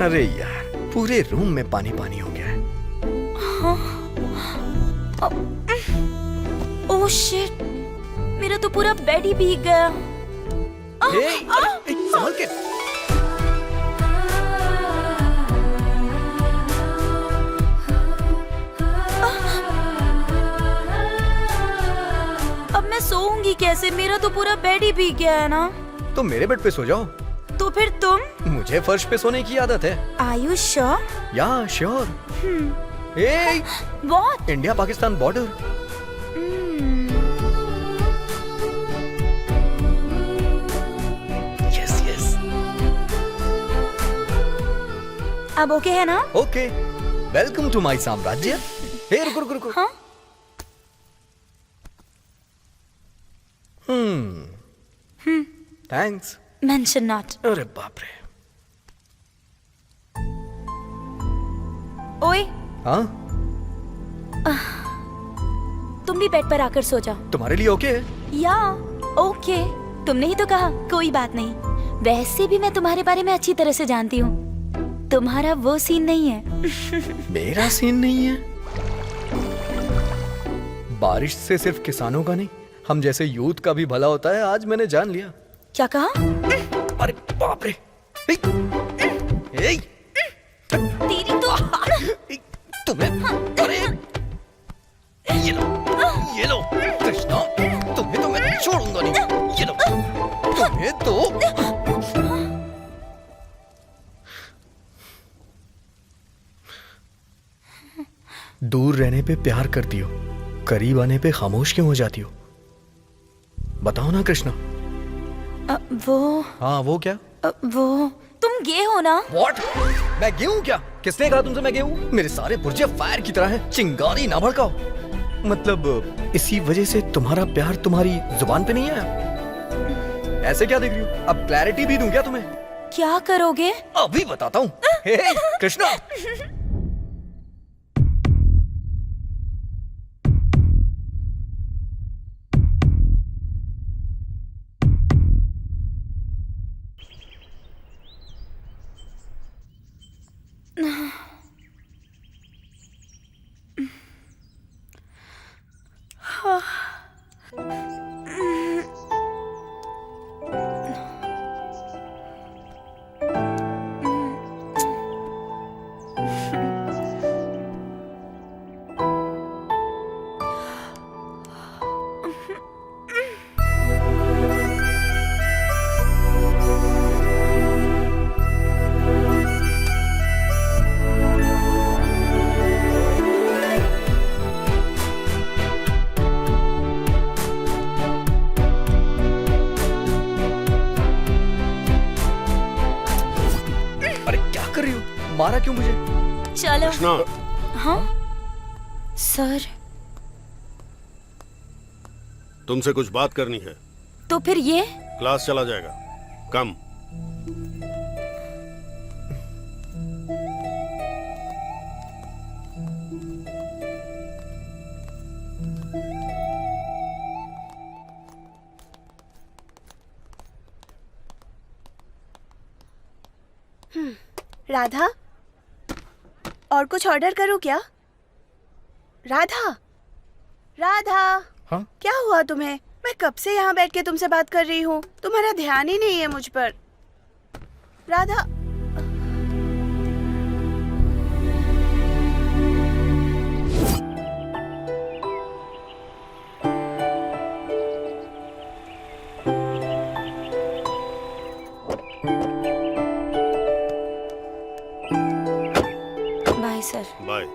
अरे यार, पूरे रूम में पानी पानी हो गया है। ओह शिट, मेरा तो पूरा बेड ही भीग गया। संभल के। अब मैं सोऊंगी कैसे? मेरा तो पूरा बेड ही भीग गया है ना। तो मेरे बेड पे सो जाओ। तो फिर तुम? मुझे फर्श पे सोने की आदत है। Are you sure? या sure. What? India Pakistan border. Yes yes. अब ओके है ना? ओके, वेलकम टू माय साम्राज्य। हे रुको रुको रुको। हाँ? थैंक्स। Mention not. अरे बाप रे। ओए, हाँ, तुम भी बेड पर आकर सो जाओ। तुम्हारे लिए ओके है? या ओके, तुमने ही तो कहा, कोई बात नहीं। वैसे भी मैं तुम्हारे बारे में अच्छी तरह से जानती हूँ। तुम्हारा वो सीन नहीं है। मेरा सीन नहीं है? बारिश से सिर्फ किसानों का नहीं, हम जैसे यूथ का भी भला होता है, आज मैंने जान लिया। क्या कहा? अरे बाप रे। तेरी तो तुम्हें, अरे ये लो कृष्णा, तुम्हें तो मैं छोड़ूंगा नहीं। ये लो, तुम्हें तो। दूर रहने पे प्यार करती हो, करीब आने पे खामोश क्यों हो जाती हो? बताओ ना कृष्णा। वो हाँ, वो क्या? वो तुम गे हो ना? What? मैं गे हूँ क्या? किसने कहा तुमसे मैं गे हूँ? मेरे सारे पुर्जे फायर की तरह हैं, चिंगारी ना भड़काओ। मतलब इसी वजह से तुम्हारा प्यार तुम्हारी जुबान पे नहीं आया? ऐसे क्या देख रही हो? अब क्लैरिटी भी दूं क्या तुम्हें? क्या करोगे? अभी बताता हूँ। हे कृष्णा। मारा क्यों मुझे? चलो। कृष्णा। हाँ सर, तुमसे कुछ बात करनी है। तो फिर ये क्लास चला जाएगा। कम। राधा, और कुछ ऑर्डर करूं क्या? राधा, राधा। हाँ? क्या हुआ तुम्हें? मैं कब से यहाँ बैठ के तुमसे बात कर रही हूँ, तुम्हारा ध्यान ही नहीं है मुझ पर। Radha, bye sir. बाय।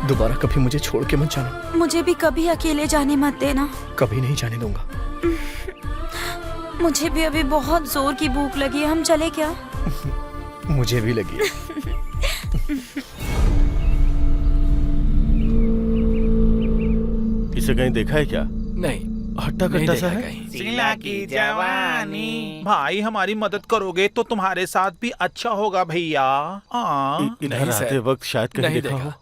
दोबारा कभी मुझे छोड़ के मत जाना। मुझे भी कभी अकेले जाने मत देना। कभी नहीं जाने दूंगा। मुझे भी अभी बहुत जोर की भूख लगी है, हम चले क्या? मुझे भी लगी है। इसे कहीं देखा है क्या? नहीं, हट्टा नहीं कट्टा सा देखा है। कहीं। शीला की जवानी। भाई हमारी मदद करोगे तो तुम्हारे साथ भी अच्छा होगा भैया। इधर नहीं आते सर, वक्त शायद कहीं नहीं देखा हो। देखा।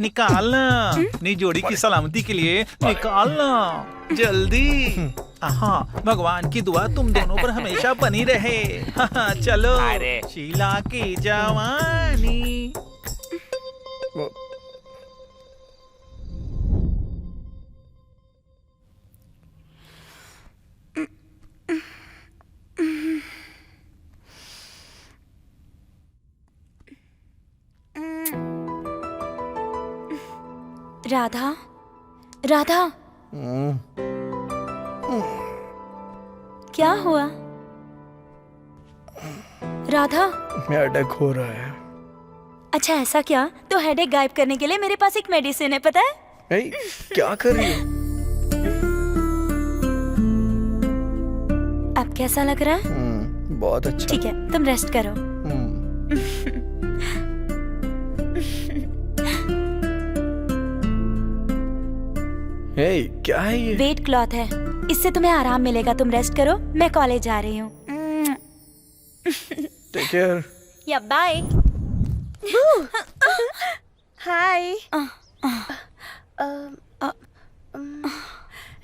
निकालना अपनी जोड़ी की सलामती के लिए निकालना जल्दी। हाँ, भगवान की दुआ तुम दोनों पर हमेशा बनी रहे। हाँ, चलो। शीला की जवानी। राधा, राधा, क्या हुआ? राधा, हेडेक हो रहा है। अच्छा ऐसा क्या? तो हेडेक गायब करने के लिए मेरे पास एक मेडिसिन है, पता है? नहीं, क्या कर रही हो? अब कैसा लग रहा है? बहुत अच्छा। ठीक है, तुम रेस्ट करो। हे, क्या है ये? वेट क्लॉथ है, इससे तुम्हें आराम मिलेगा। तुम रेस्ट करो, मैं कॉलेज जा रही हूँ। Take care. या बाय। हाय।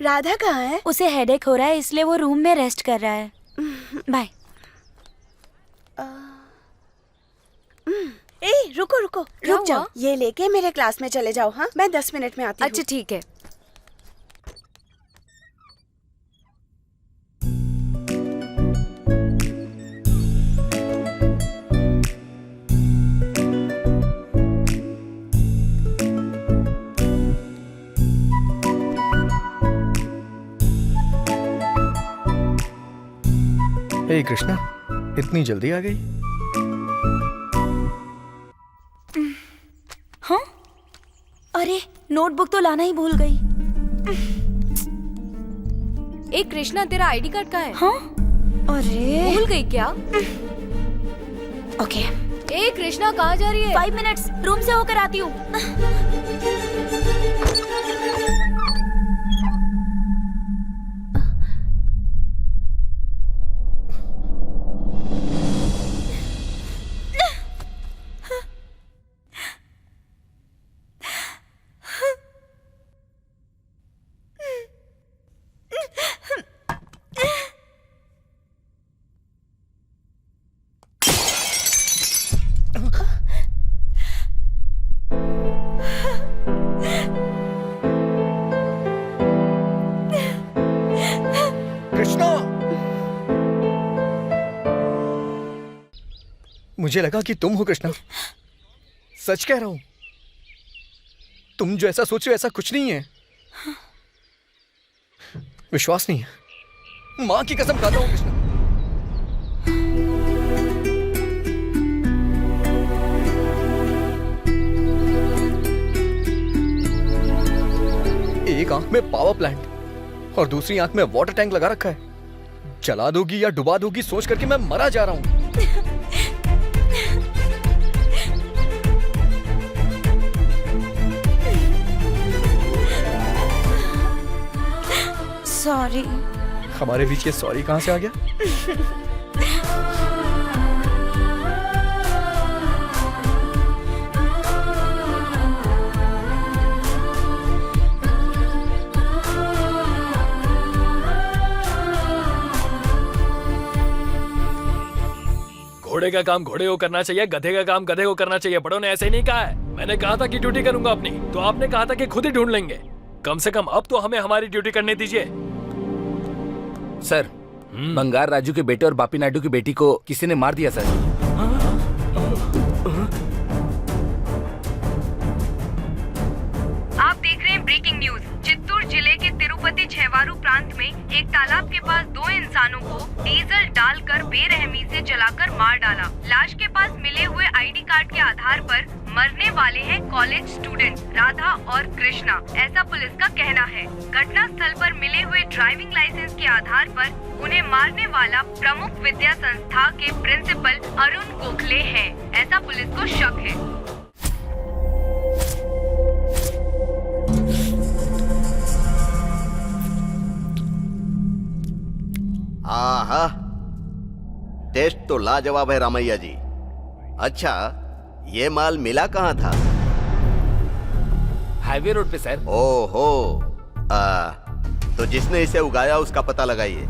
राधा कहाँ है? उसे हेडेक हो रहा है इसलिए वो रूम में रेस्ट कर रहा है। बाय। ए, रुको रुको, रुक जाओ। ये लेके मेरे क्लास में चले जाओ। हाँ, मैं 10 मिनट में आती हूँ। अच्छा ठीक है। हे कृष्णा, इतनी जल्दी आ गई? हाँ? अरे नोटबुक तो लाना ही भूल गई। ए कृष्णा, तेरा आईडी कार्ड कहाँ है? हाँ? अरे भूल गई क्या? ओके। ए कृष्णा, कहाँ जा रही है? 5 मिनट्स, रूम से होकर आती हूँ। मुझे लगा कि तुम हो कृष्णा। सच कह रहा हूं, तुम जो ऐसा सोच रहे हो ऐसा कुछ नहीं है। विश्वास नहीं है, मां की कसम खाता हूं कृष्णा। एक आंख में पावर प्लांट और दूसरी आंख में वाटर टैंक लगा रखा है। जला दोगी या डुबा दोगी सोच करके मैं मरा जा रहा हूं। सॉरी। हमारे बीच ये सॉरी कहाँ से आ गया? घोड़े का काम घोड़े को करना चाहिए, गधे का काम गधे को करना चाहिए। बड़ों ने ऐसे नहीं कहा है। मैंने कहा था कि ड्यूटी करूंगा अपनी, तो आपने कहा था कि खुद ही ढूंढ लेंगे। कम से कम अब तो हमें हमारी ड्यूटी करने दीजिए। सर, बंगार राजू के बेटे और बापी नायडू की बेटी को किसी ने मार दिया सर। आप देख रहे हैं ब्रेकिंग न्यूज। चित्तूर जिले के तिरुपति छेवारू प्रांत में एक तालाब के पास 2 इंसानों को डीजल डालकर बेरहमी से जलाकर मार डाला। लाश के पास मिले हुए आईडी कार्ड के आधार पर मरने वाले हैं कॉलेज स्टूडेंट राधा और कृष्णा, ऐसा पुलिस का कहना है। घटना स्थल पर मिले हुए ड्राइविंग लाइसेंस के आधार पर उन्हें मारने वाला प्रमुख विद्या संस्था के प्रिंसिपल अरुण गोखले है, ऐसा पुलिस को शक है। आहा, टेस्ट तो लाजवाब है रामैया जी। अच्छा, ये माल मिला कहाँ था? हाईवे रोड पे सर। ओहो, तो जिसने इसे उगाया उसका पता लगाइए।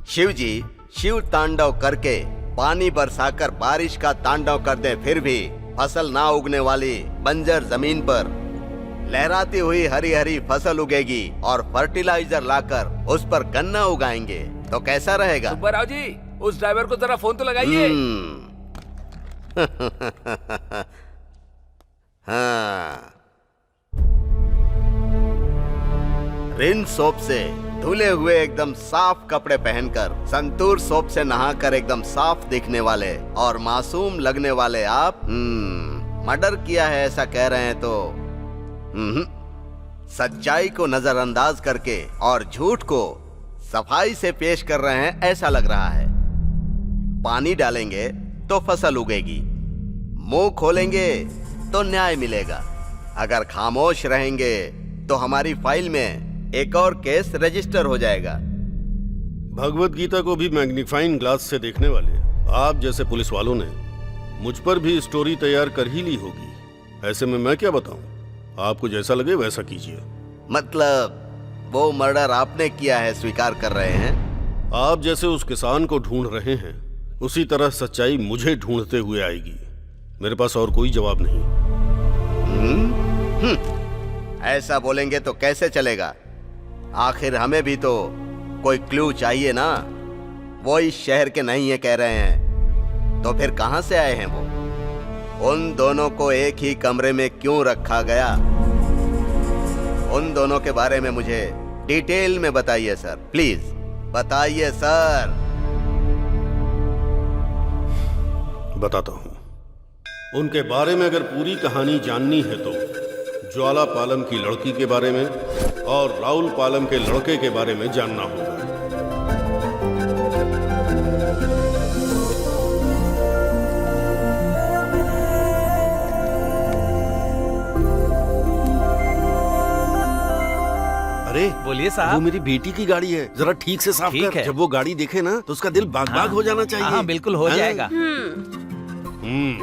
शिव जी शिव तांडव करके पानी बरसाकर बारिश का तांडव कर दे, फिर भी फसल ना उगने वाली बंजर जमीन पर लहराती हुई हरी हरी फसल उगेगी और फर्टिलाइजर लाकर उस पर गन्ना उगाएंगे तो कैसा रहेगा? सुब्बाराव जी, उस ड्राइवर को जरा फोन तो लगाइए। हाँ, रिन सोप से धुले हुए एकदम साफ कपड़े पहनकर, संतूर सोप से नहाकर एकदम साफ दिखने वाले और मासूम लगने वाले आप मर्डर किया है ऐसा कह रहे हैं तो सच्चाई को नजरअंदाज करके और झूठ को सफाई से पेश कर रहे हैं ऐसा लग रहा है। पानी डालेंगे तो फसल उगेगी, मुंह खोलेंगे तो न्याय मिलेगा, अगर खामोश रहेंगे तो हमारी फाइल में एक और केस रजिस्टर हो जाएगा। भगवत गीता को भी मैग्नीफाइंग ग्लास से देखने वाले आप जैसे पुलिस वालों ने मुझ पर भी स्टोरी तैयार कर ही ली होगी। ऐसे में मैं क्या बताऊं, आपको जैसा लगे वैसा कीजिए। मतलब वो मर्डर आपने किया है स्वीकार कर रहे हैं? आप जैसे उस किसान को ढूंढ रहे हैं उसी तरह सच्चाई मुझे ढूंढते हुए आएगी। मेरे पास और कोई जवाब नहीं। ऐसा बोलेंगे तो कैसे चलेगा? आखिर हमें भी तो कोई क्लू चाहिए ना। वो इस शहर के नहीं है कह रहे हैं, तो फिर कहां से आए हैं वो? उन दोनों को एक ही कमरे में क्यों रखा गया? उन दोनों के बारे में मुझे डिटेल में बताइए सर, प्लीज बताइए सर। बताता हूं। उनके बारे में अगर पूरी कहानी जाननी है तो ज्वाला पालम की लड़की के बारे में और राहुल पालम के लड़के के बारे में जानना होगा। अरे बोलिए साहब। वो मेरी बेटी की गाड़ी है, जरा ठीक से साफ ठीक कर। है। जब वो गाड़ी देखे ना तो उसका दिल बाग बाग हो जाना चाहिए। हाँ बिल्कुल हो जाएगा।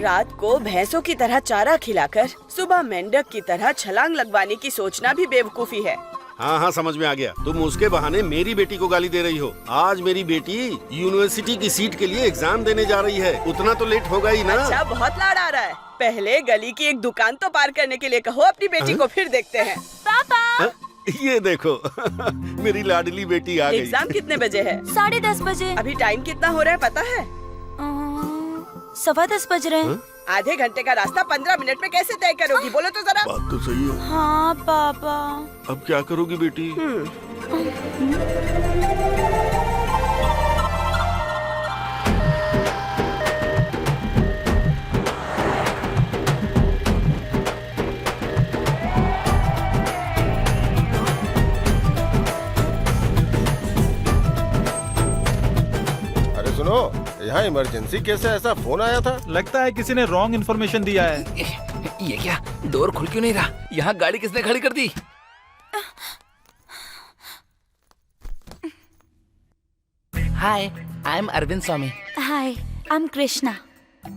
रात को भैंसों की तरह चारा खिलाकर सुबह मेंढक की तरह छलांग लगवाने की सोचना भी बेवकूफी है। हाँ हाँ समझ में आ गया। तुम उसके बहाने मेरी बेटी को गाली दे रही हो। आज मेरी बेटी यूनिवर्सिटी की सीट के लिए एग्जाम देने जा रही है, उतना तो लेट होगा ही ना। अच्छा, बहुत लाड़ आ रहा है। पहले गली की एक दुकान तो पार करने के लिए कहो अपनी बेटी को, फिर देखते हैं। पापा ये देखो मेरी लाडली बेटी आ गई। एग्जाम कितने बजे है? 10:30 बजे। अभी टाइम कितना हो रहा है पता है? 10:15 बज रहे हैं। आधे घंटे का रास्ता 15 मिनट में कैसे तय करोगी? बोलो तो जरा। बात तो सही है। हाँ पापा। अब क्या करोगी बेटी? अरे सुनो, यहाँ इमरजेंसी केस है ऐसा फोन आया था। लगता है किसी ने रॉन्ग इन्फॉर्मेशन दिया है। ये क्या, डोर खुल क्यों नहीं रहा? यहाँ गाड़ी किसने खड़ी कर दी? Hi, I am Arvind Swamy. Hi, I am Krishna.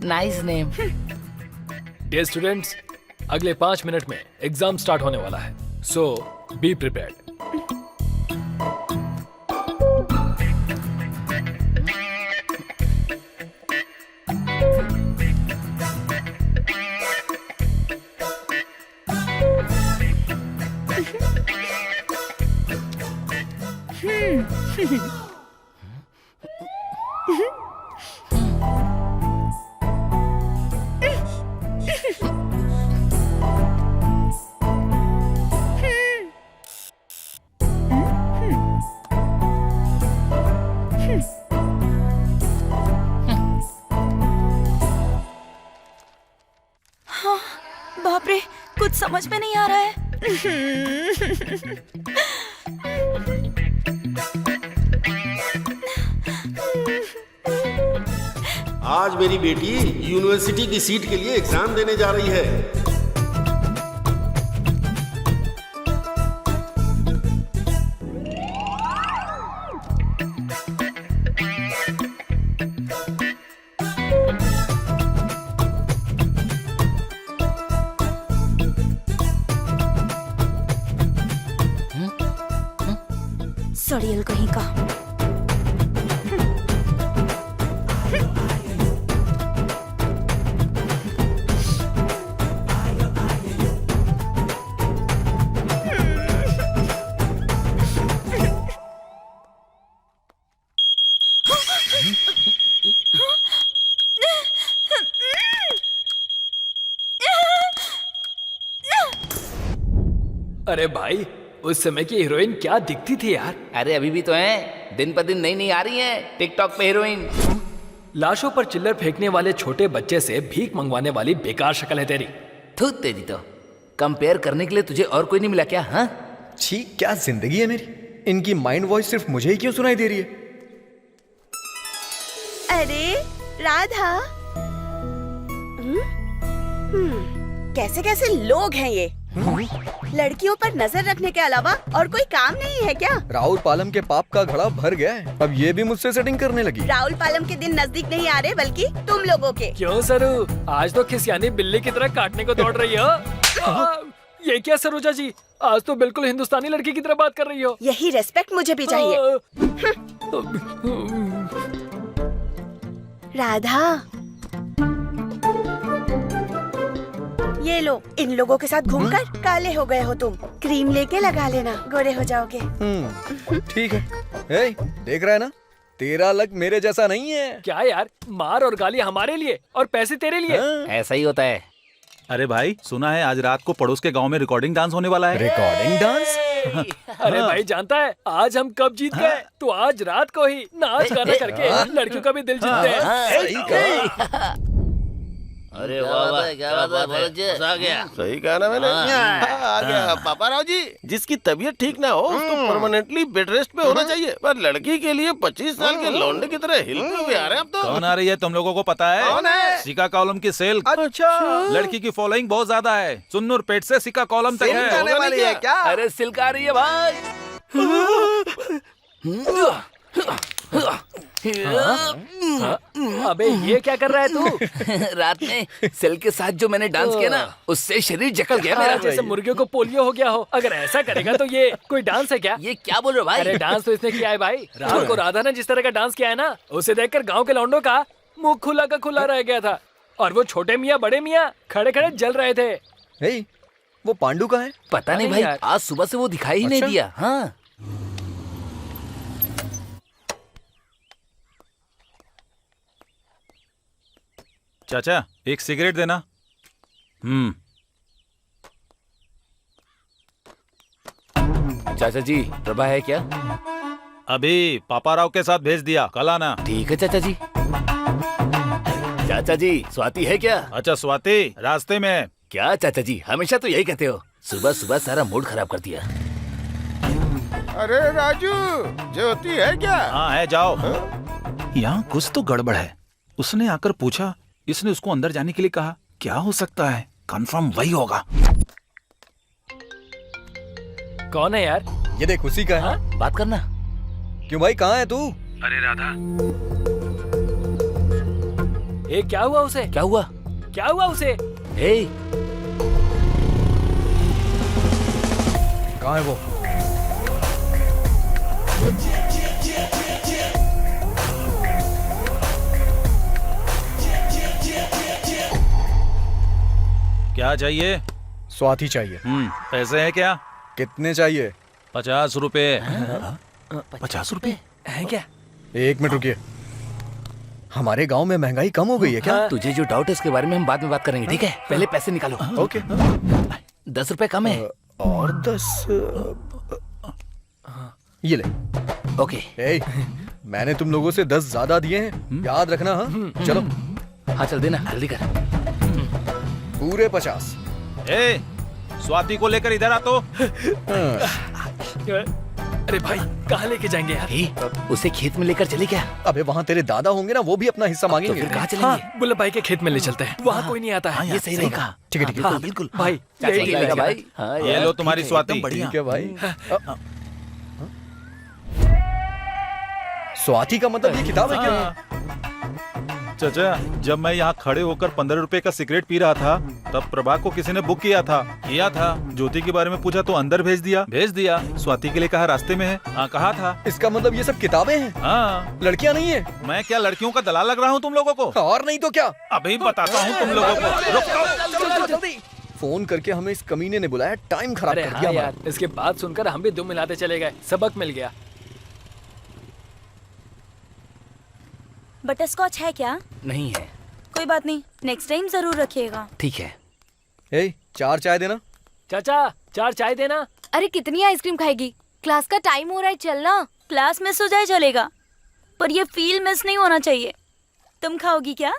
Nice name. Dear students, अगले 5 मिनट में एग्जाम स्टार्ट होने वाला है, सो बी प्रिपेयर्ड। बाप रे, कुछ समझ में नहीं आ रहा है। आज मेरी बेटी यूनिवर्सिटी की सीट के लिए एग्जाम देने जा रही है। सड़ियल कहीं का। अरे भाई, उस समय की हीरोइन क्या दिखती थी यार। अरे अभी भी तो हैं, दिन पर दिन नई नई आ रही हैं टिकटॉक पे हीरोइन। लाशों पर चिल्लर फेंकने वाले छोटे बच्चे से भीख मंगवाने वाली बेकार शक्ल है तेरी। थू तेरी तो। कंपेयर करने के लिए तुझे और कोई नहीं मिला क्या? हाँ, छी, क्या जिंदगी है मेरी। इनकी माइंड वॉइस सिर्फ मुझे ही क्यों सुनाई दे रही है? अरे राधा, कैसे कैसे लोग हैं ये। लड़कियों पर नजर रखने के अलावा और कोई काम नहीं है क्या? राहुल पालम के पाप का घड़ा भर गया है, अब ये भी मुझसे सेटिंग करने लगी। राहुल पालम के दिन नजदीक नहीं आ रहे, बल्कि तुम लोगों के। क्यों सरू, आज तो खिसियानी बिल्ली की तरह काटने को दौड़ रही हो। ये क्या सरोजा जी, आज तो बिल्कुल हिंदुस्तानी लड़की की तरह बात कर रही हो। यही रेस्पेक्ट मुझे भी चाहिए। राधा, ये लो, इन लोगों के साथ घूमकर काले हो गए हो तुम। क्रीम लेके लगा लेना, गोरे हो जाओगे। ठीक है। ए, देख रहा है ना, तेरा लक मेरे जैसा नहीं है। क्या यार, मार और गाली हमारे लिए और पैसे तेरे लिए। ऐसा ही होता है। अरे भाई, सुना है आज रात को पड़ोस के गांव में रिकॉर्डिंग डांस होने वाला है। Recording dance? अरे भाई, जानता है आज हम कब जीत गए? तो आज रात को ही नाच गाना करके लड़कियों का भी दिल जीतते हैं। अरे वाह वाह, क्या बात है, आ गया। सही कहा ना मैंने। आ गया पापा राव जी। जिसकी तबीयत ठीक ना हो उसको परमानेंटली बेड रेस्ट पे होना चाहिए, पर लड़की के लिए 25 साल के लौंडे की तरह हिलते हुए आ रहे हैं अब तो। कौन आ रही है तुम लोगों को पता है? कौन है? सिका कॉलम की सेल। अच्छा, लड़की की फॉलोइंग बहुत ज्यादा है, सुन्नूर पेट से सिका कॉलम तक है। आने वाली है क्या? अरे सिल्क आ रही है भाई। अबे ये क्या कर रहा है तू? रात में सेल के साथ जो मैंने डांस किया ना, उससे शरीर जकड़ गया मेरा। जैसे मुर्गियों को पोलियो हो गया हो। अगर ऐसा करेगा तो ये कोई डांस है क्या? ये क्या बोल रहे हो भाई? अरे डांस तो इसने किया है भाई। रात को राधा ने जिस तरह का डांस किया है ना, उसे देखकर गांव के लौंडों का मुंह खुला का खुला रह गया था। और वो छोटे मियाँ बड़े मियाँ खड़े खड़े जल रहे थे। हे, वो पांडु कहाँ है? पता नहीं भाई, आज सुबह से वो दिखाई ही नहीं दिया। हाँ, चाचा, एक सिगरेट देना। चाचा जी, प्रभा है क्या? अभी पापा राव के साथ भेज दिया, कल आना। ठीक है चाचा जी। चाचा जी, स्वाति है क्या? अच्छा, स्वाति रास्ते में। क्या चाचा जी, हमेशा तो यही कहते हो। सुबह सुबह सारा मूड खराब कर दिया। अरे राजू, ज्योति है क्या? हाँ है, जाओ। यहाँ कुछ तो गड़बड़ है। उसने आकर पूछा, इसने उसको अंदर जाने के लिए कहा। क्या हो सकता है? कंफर्म वही होगा। कौन है यार? ये देख, उसी का है। बात करना। क्यों भाई, कहाँ है तू? अरे राधा, ए क्या हुआ उसे? क्या हुआ? क्या हुआ उसे? ए, कहाँ है वो? क्या चाहिए? स्वाति चाहिए। पैसे हैं क्या? कितने चाहिए? 50 रुपए। 50 रुपए है क्या? 1 मिनट रुकिए। हमारे गांव में महंगाई कम हो गई है क्या? तुझे जो डाउट है इसके बारे में हम बाद में बात करेंगे, ठीक है? पहले पैसे निकालो। ओके। 10 रुपए कम है। और 10 ये ले। ओके। ए, मैंने तुम लोगों से 10 ज्यादा दिए हैं, याद रखना। हाँ चलो। हाँ चल देना, जल्दी कर। पूरे 50। ए, स्वाति को लेकर इधर आ तो। अरे भाई, कहाँ लेके जाएंगे यार? उसे खेत में लेकर चले क्या? अबे वहाँ तेरे दादा होंगे ना, वो भी अपना हिस्सा मांगेंगे। फिर कहाँ चलेंगे? हाँ, बुल्लभ भाई के खेत में ले चलते हैं। वहाँ कोई नहीं आता है। ये सही रहेगा। ठीक है, ठीक है। हाँ, बिल्कुल भाई, यही ठीक ठीक रहेगा भाई। हाँ ये यार, लो तुम्हारी ठीक है, स्वाति। एकदम बढ़िया। ठीक है भाई। स्वाति का मतलब ये किताब है क्या? चाचा, जब मैं यहाँ खड़े होकर 15 रुपए का सिगरेट पी रहा था, तब प्रभा को किसी ने बुक किया था। ज्योति के बारे में पूछा तो अंदर भेज दिया। स्वाति के लिए कहा रास्ते में है। हाँ, कहा था। इसका मतलब ये सब किताबें हैं? हाँ। लड़कियां नहीं है? मैं क्या लड़कियों का दलाल लग रहा हूँ तुम लोगों को? और नहीं तो क्या? अभी बताता हूँ तुम लोगों को। रुको। जल्दी। फोन करके हमें इस कमीने ने बुलाया, टाइम खराब अरे कर हाँ दिया यार, हमारा। इसके बाद सुनकर हम भी दुम मिलाते चले गए। सबक मिल गया। बटरस्कॉच है क्या? नहीं है। कोई बात नहीं, नेक्स्ट टाइम जरूर रखिएगा। ठीक है। ए, 4 चाय देना। चाचा, 4 चाय देना। अरे कितनी आइसक्रीम खाएगी? क्लास का टाइम हो रहा है, चलना। क्लास मिस हो जाए चलेगा, पर ये फील मिस नहीं होना चाहिए। तुम खाओगी क्या?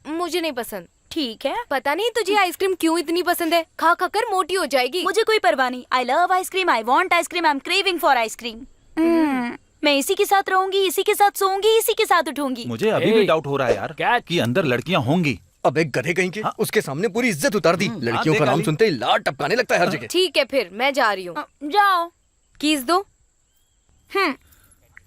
मुझे नहीं पसंद। ठीक है। पता नहीं तुझे आइसक्रीम क्यों इतनी पसंद है, खा खा कर मोटी हो जाएगी। मुझे कोई परवाह नहीं। I love ice cream, I want ice cream, I am craving for ice cream. मैं इसी के साथ रहूंगी, इसी के साथ सोऊंगी, इसी के साथ उठूंगी। मुझे अभी भी डाउट हो रहा है यार कि अंदर लड़कियां होंगी। अब एक गधे कहीं के। उसके सामने पूरी इज्जत उतार दी। लड़कियों का नाम सुनते ही लार टपकाने लगता है हर जगह। ठीक है, फिर मैं जा रही हूँ। जाओ। कीज दो।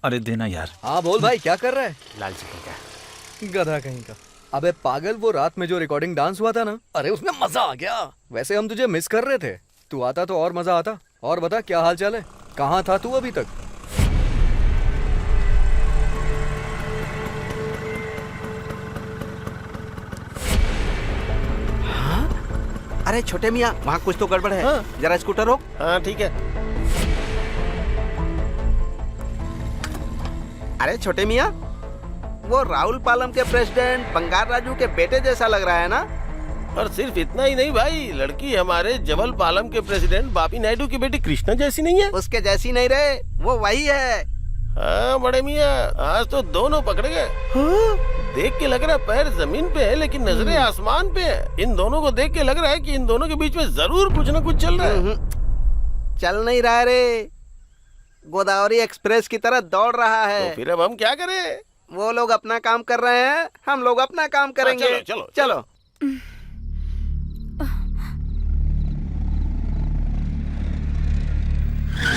अरे देना यार। हाँ बोल भाई, क्या कर रहा है? लालची कहीं का। गधा कहीं का। अबे पागल, वो रात में जो रिकॉर्डिंग डांस हुआ था ना, अरे उसमें मजा आ गया। वैसे हम तुझे मिस कर रहे थे, तू आता तो और मजा आता। और बता, क्या हाल चाल है? कहाँ था तू अभी तक? अरे छोटे मियाँ, वहाँ कुछ तो गड़बड़ है। हाँ। जरा स्कूटर रोक। हाँ ठीक है। अरे छोटे मियाँ, वो राहुल पालम के प्रेसिडेंट बंगार राजू के बेटे जैसा लग रहा है ना? और सिर्फ इतना ही नहीं भाई, लड़की हमारे जबल पालम के प्रेसिडेंट बापी नायडू की बेटी कृष्णा जैसी नहीं है? उसके जैसी नहीं रहे, वो वही है। हाँ बड़े मियाँ, आज तो दोनों पकड़े गए। देख के लग रहा है पैर जमीन पे है लेकिन नजरें आसमान पे है। इन दोनों को देख के लग रहा है कि इन दोनों के बीच में जरूर कुछ न कुछ चल रहा है। चल नहीं रहा रे, गोदावरी एक्सप्रेस की तरह दौड़ रहा है। तो फिर अब हम क्या करें? वो लोग अपना काम कर रहे हैं, हम लोग अपना काम करेंगे। चलो, चलो, चलो।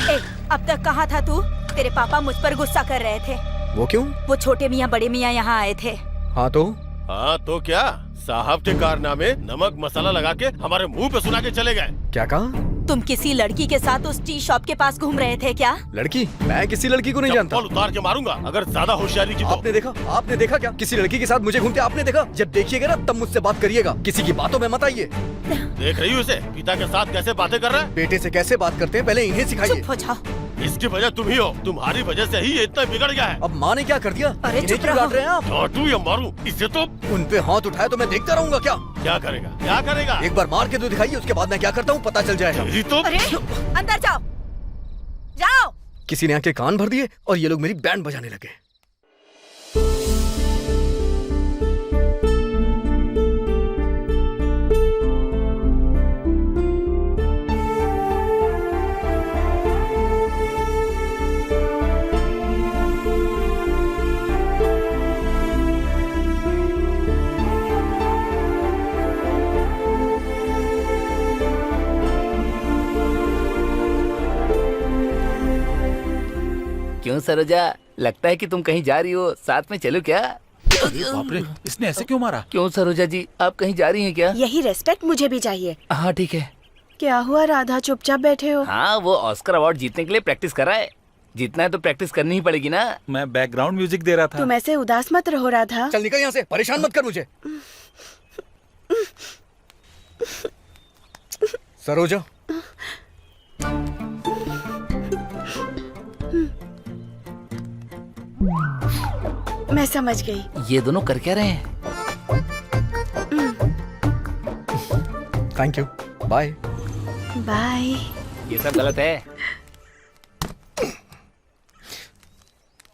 ए, अब तक कहाँ था तू? तेरे पापा मुझ पर गुस्सा कर रहे थे। वो क्यों? वो छोटे मियाँ बड़े मियाँ यहाँ आए थे। हाँ तो? हाँ तो क्या, साहब के कारनामे नमक मसाला लगा के हमारे मुंह पे सुना के चले गए। क्या कहा? तुम किसी लड़की के साथ उस टी शॉप के पास घूम रहे थे क्या? लड़की? मैं किसी लड़की को नहीं जानता। चप्पल उतार के मारूंगा अगर ज्यादा होशियारी की तो। आपने देखा क्या? किसी लड़की के साथ मुझे घूमते आपने देखा? जब देखिएगा ना तब मुझसे बात करिएगा, किसी की बातों में मत आइए। देख रही हूँ इसे, पिता के साथ कैसे बातें कर रहा है। बेटे से कैसे बात करते हैं पहले इन्हें सिखाइए। चुप हो जाओ। इसकी वजह तुम ही हो, तुम्हारी वजह से ही ये इतना बिगड़ गया है। अब माँ ने क्या कर दिया? अरे इन्हें चुप क्यों रहो। डांट रहे हैं आप? डांटू या मारूं, इससे तो। उन पे हाथ उठाए तो मैं देखता रहूंगा क्या? क्या करेगा, क्या करेगा? एक बार मार के तो दिखाइए, उसके बाद मैं क्या करता हूँ पता चल जाएगा। तेरी तो। अरे अंदर जाओ, जाओ। किसी ने आके कान भर दिए और ये लोग मेरी बैंड बजाने लगे। क्यों सरोजा, लगता है कि तुम कहीं जा रही हो, साथ में चलो क्या? बाप रे, इसने ऐसे क्यों मारा? क्यों सरोजा जी, आप कहीं जा रही हैं क्या? यही रेस्पेक्ट मुझे भी चाहिए। हाँ ठीक है। क्या हुआ राधा, चुपचाप बैठे हो? हाँ, वो ऑस्कर अवार्ड जीतने के लिए प्रैक्टिस कर रहा है। जीतना है तो प्रैक्टिस करनी ही पड़ेगी ना। मैं बैकग्राउंड म्यूजिक दे रहा था। तुम ऐसे उदास मत रहो राधा। चल निकल यहाँ से, परेशान मत कर मुझे। सरोजा, मैं समझ गई। ये दोनों कर क्या रहे हैं? Thank you, bye. बाय। ये सब गलत है।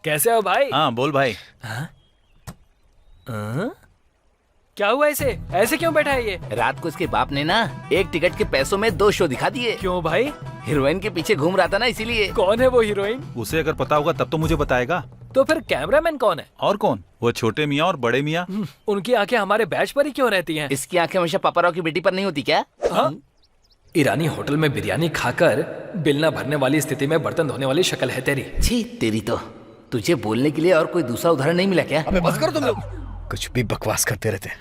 कैसे हो भाई? हाँ बोल भाई। क्या हुआ इसे? ऐसे क्यों बैठा है ये? रात को इसके बाप ने ना एक टिकट के पैसों में 2 शो दिखा दिए। क्यों भाई? हीरोइन के पीछे घूम रहा था ना, इसीलिए। कौन है वो हीरोइन? उसे अगर पता होगा तब तो मुझे बताएगा। तो फिर कैमरामैन कौन है? और कौन? वो छोटे मियाँ और बड़े मियाँ। उनकी आंखें हमारे बैच पर ही क्यों रहती हैं? इसकी आंखें हमेशा पापाराव की बेटी पर नहीं होती क्या? हाँ? ईरानी होटल में बिरयानी खाकर बिल न भरने वाली स्थिति में बर्तन धोने वाली शक्ल है तेरी। छी तेरी तो। तुझे बोलने के लिए और कोई दूसरा उदाहरण नहीं मिला क्या? अबे बस करो तुम लोग, कुछ भी बकवास करते रहते हैं।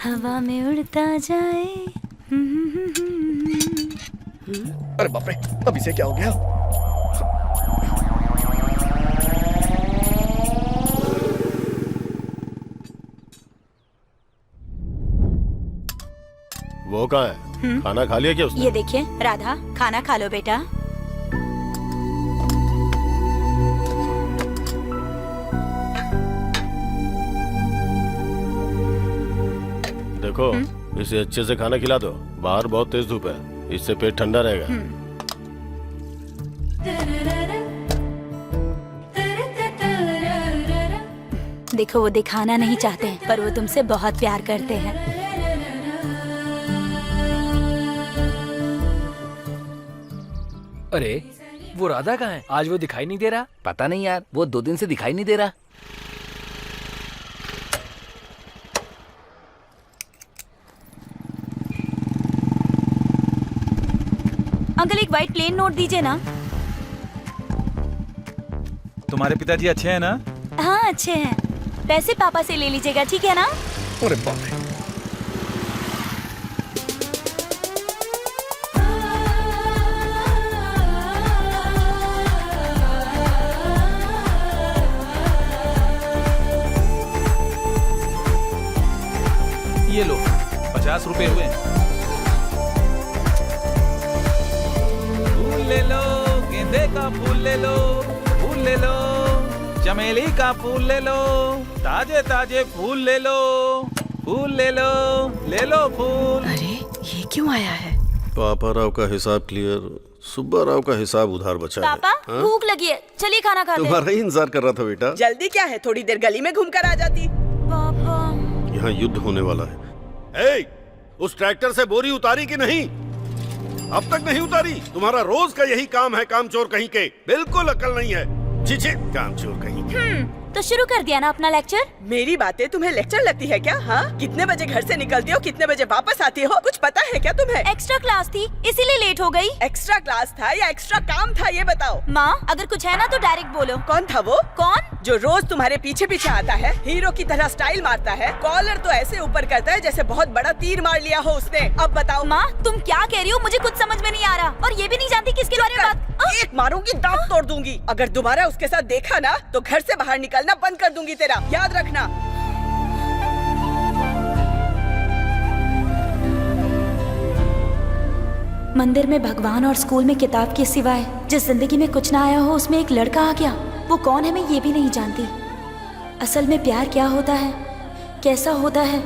हवा में उड़ता जाए। अरे बाप रे, अब इसे क्या हो गया? वो कहाँ है? खाना खा लिया क्या उसने? ये देखिए राधा, खाना खा लो बेटा। देखो, इसे अच्छे से खाना खिला दो। बाहर बहुत तेज धूप है, इससे पेट ठंडा रहेगा। देखो, वो दिखाना नहीं चाहते हैं, पर वो तुमसे बहुत प्यार करते हैं। अरे वो राधा कहाँ है? आज वो दिखाई नहीं दे रहा। पता नहीं यार, वो 2 दिन से दिखाई नहीं दे रहा। अंकल, एक व्हाइट प्लेन नोट दीजिए ना। तुम्हारे पिताजी अच्छे हैं ना? हाँ अच्छे हैं। पैसे पापा से ले लीजिएगा, ठीक है ना? अरे बाप रे, ये लो, 50 रुपए हुए। फूल ले लो, गेंदे का फूल ले लो, फूल ले लो, चमेली का फूल ले लो, ताजे ताजे फूल ले लो, फूल ले लो फूल। अरे ये क्यों आया है? पापा राव का हिसाब क्लियर, सुब्बा राव का हिसाब उधार बचा है। पापा, हाँ? भूख लगी है, चलिए खाना खाते हैं। तुम्हारा ही इंतजार कर रहा था बेटा। जल्दी क्या है, थोड़ी देर गली में घूम कर आ जाती। पापा, यहाँ युद्ध होने वाला है। ए, उस ट्रैक्टर से बोरी उतारी कि नहीं? अब तक नहीं उतारी? तुम्हारा रोज का यही काम है, कामचोर कहीं के। बिल्कुल अकल नहीं है। छी छी, कामचोर कहीं के। तो शुरू कर दिया ना अपना लेक्चर। मेरी बातें तुम्हें लेक्चर लगती है क्या? हाँ, कितने बजे घर से निकलती हो, कितने बजे वापस आती हो, कुछ पता है क्या तुम्हें? एक्स्ट्रा क्लास थी इसीलिए लेट हो गई। एक्स्ट्रा क्लास था या एक्स्ट्रा काम था, ये बताओ। माँ अगर कुछ है ना तो डायरेक्ट बोलो। कौन था वो? कौन? जो रोज तुम्हारे पीछे पीछे आता है, हीरो की तरह स्टाइल मारता है, कॉलर तो ऐसे ऊपर करता है जैसे बहुत बड़ा तीर मार लिया हो उसने। अब बताओ। माँ तुम क्या कह रही हो, मुझे कुछ समझ में नहीं आ रहा, और ये भी नहीं जानती किसके बारे में बात। एक मारूंगी, दांत तोड़ दूंगी। अगर दोबारा उसके साथ देखा ना तो घर से बाहर निकलना बंद कर दूंगी तेरा, याद रखना। मंदिर में भगवान और स्कूल में किताब के सिवाय जिस जिंदगी में कुछ ना आया हो उसमें एक लड़का आ गया। वो कौन है मैं ये भी नहीं जानती। असल में प्यार क्या होता है, कैसा होता है।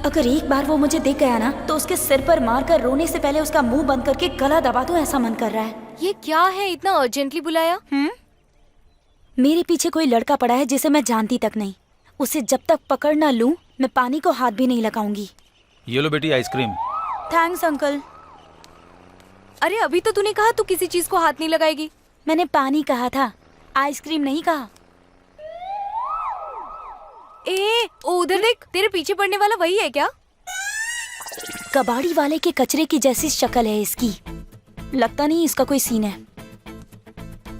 अगर एक बार वो मुझे दिख गया ना तो उसके सिर पर मारकर रोने से पहले उसका मुंह बंद करके गला दबा दूं, ऐसा मन कर रहा है। ये क्या है, इतना अर्जेंटली बुलाया? मेरे पीछे कोई लड़का पड़ा है जिसे मैं जानती तक नहीं। उसे जब तक पकड़ ना लूं मैं पानी को हाथ भी नहीं लगाऊंगी। ये लो बेटी आइसक्रीम। Thanks uncle. अरे अभी तो तूने कहा तू किसी चीज को हाथ नहीं लगाएगी। मैंने पानी कहा था, आइसक्रीम नहीं कहा। ए उधर देख, तेरे पीछे पड़ने वाला वही है क्या? कबाड़ी वाले के कचरे की जैसी शक्ल है इसकी। लगता नहीं इसका कोई सीन है।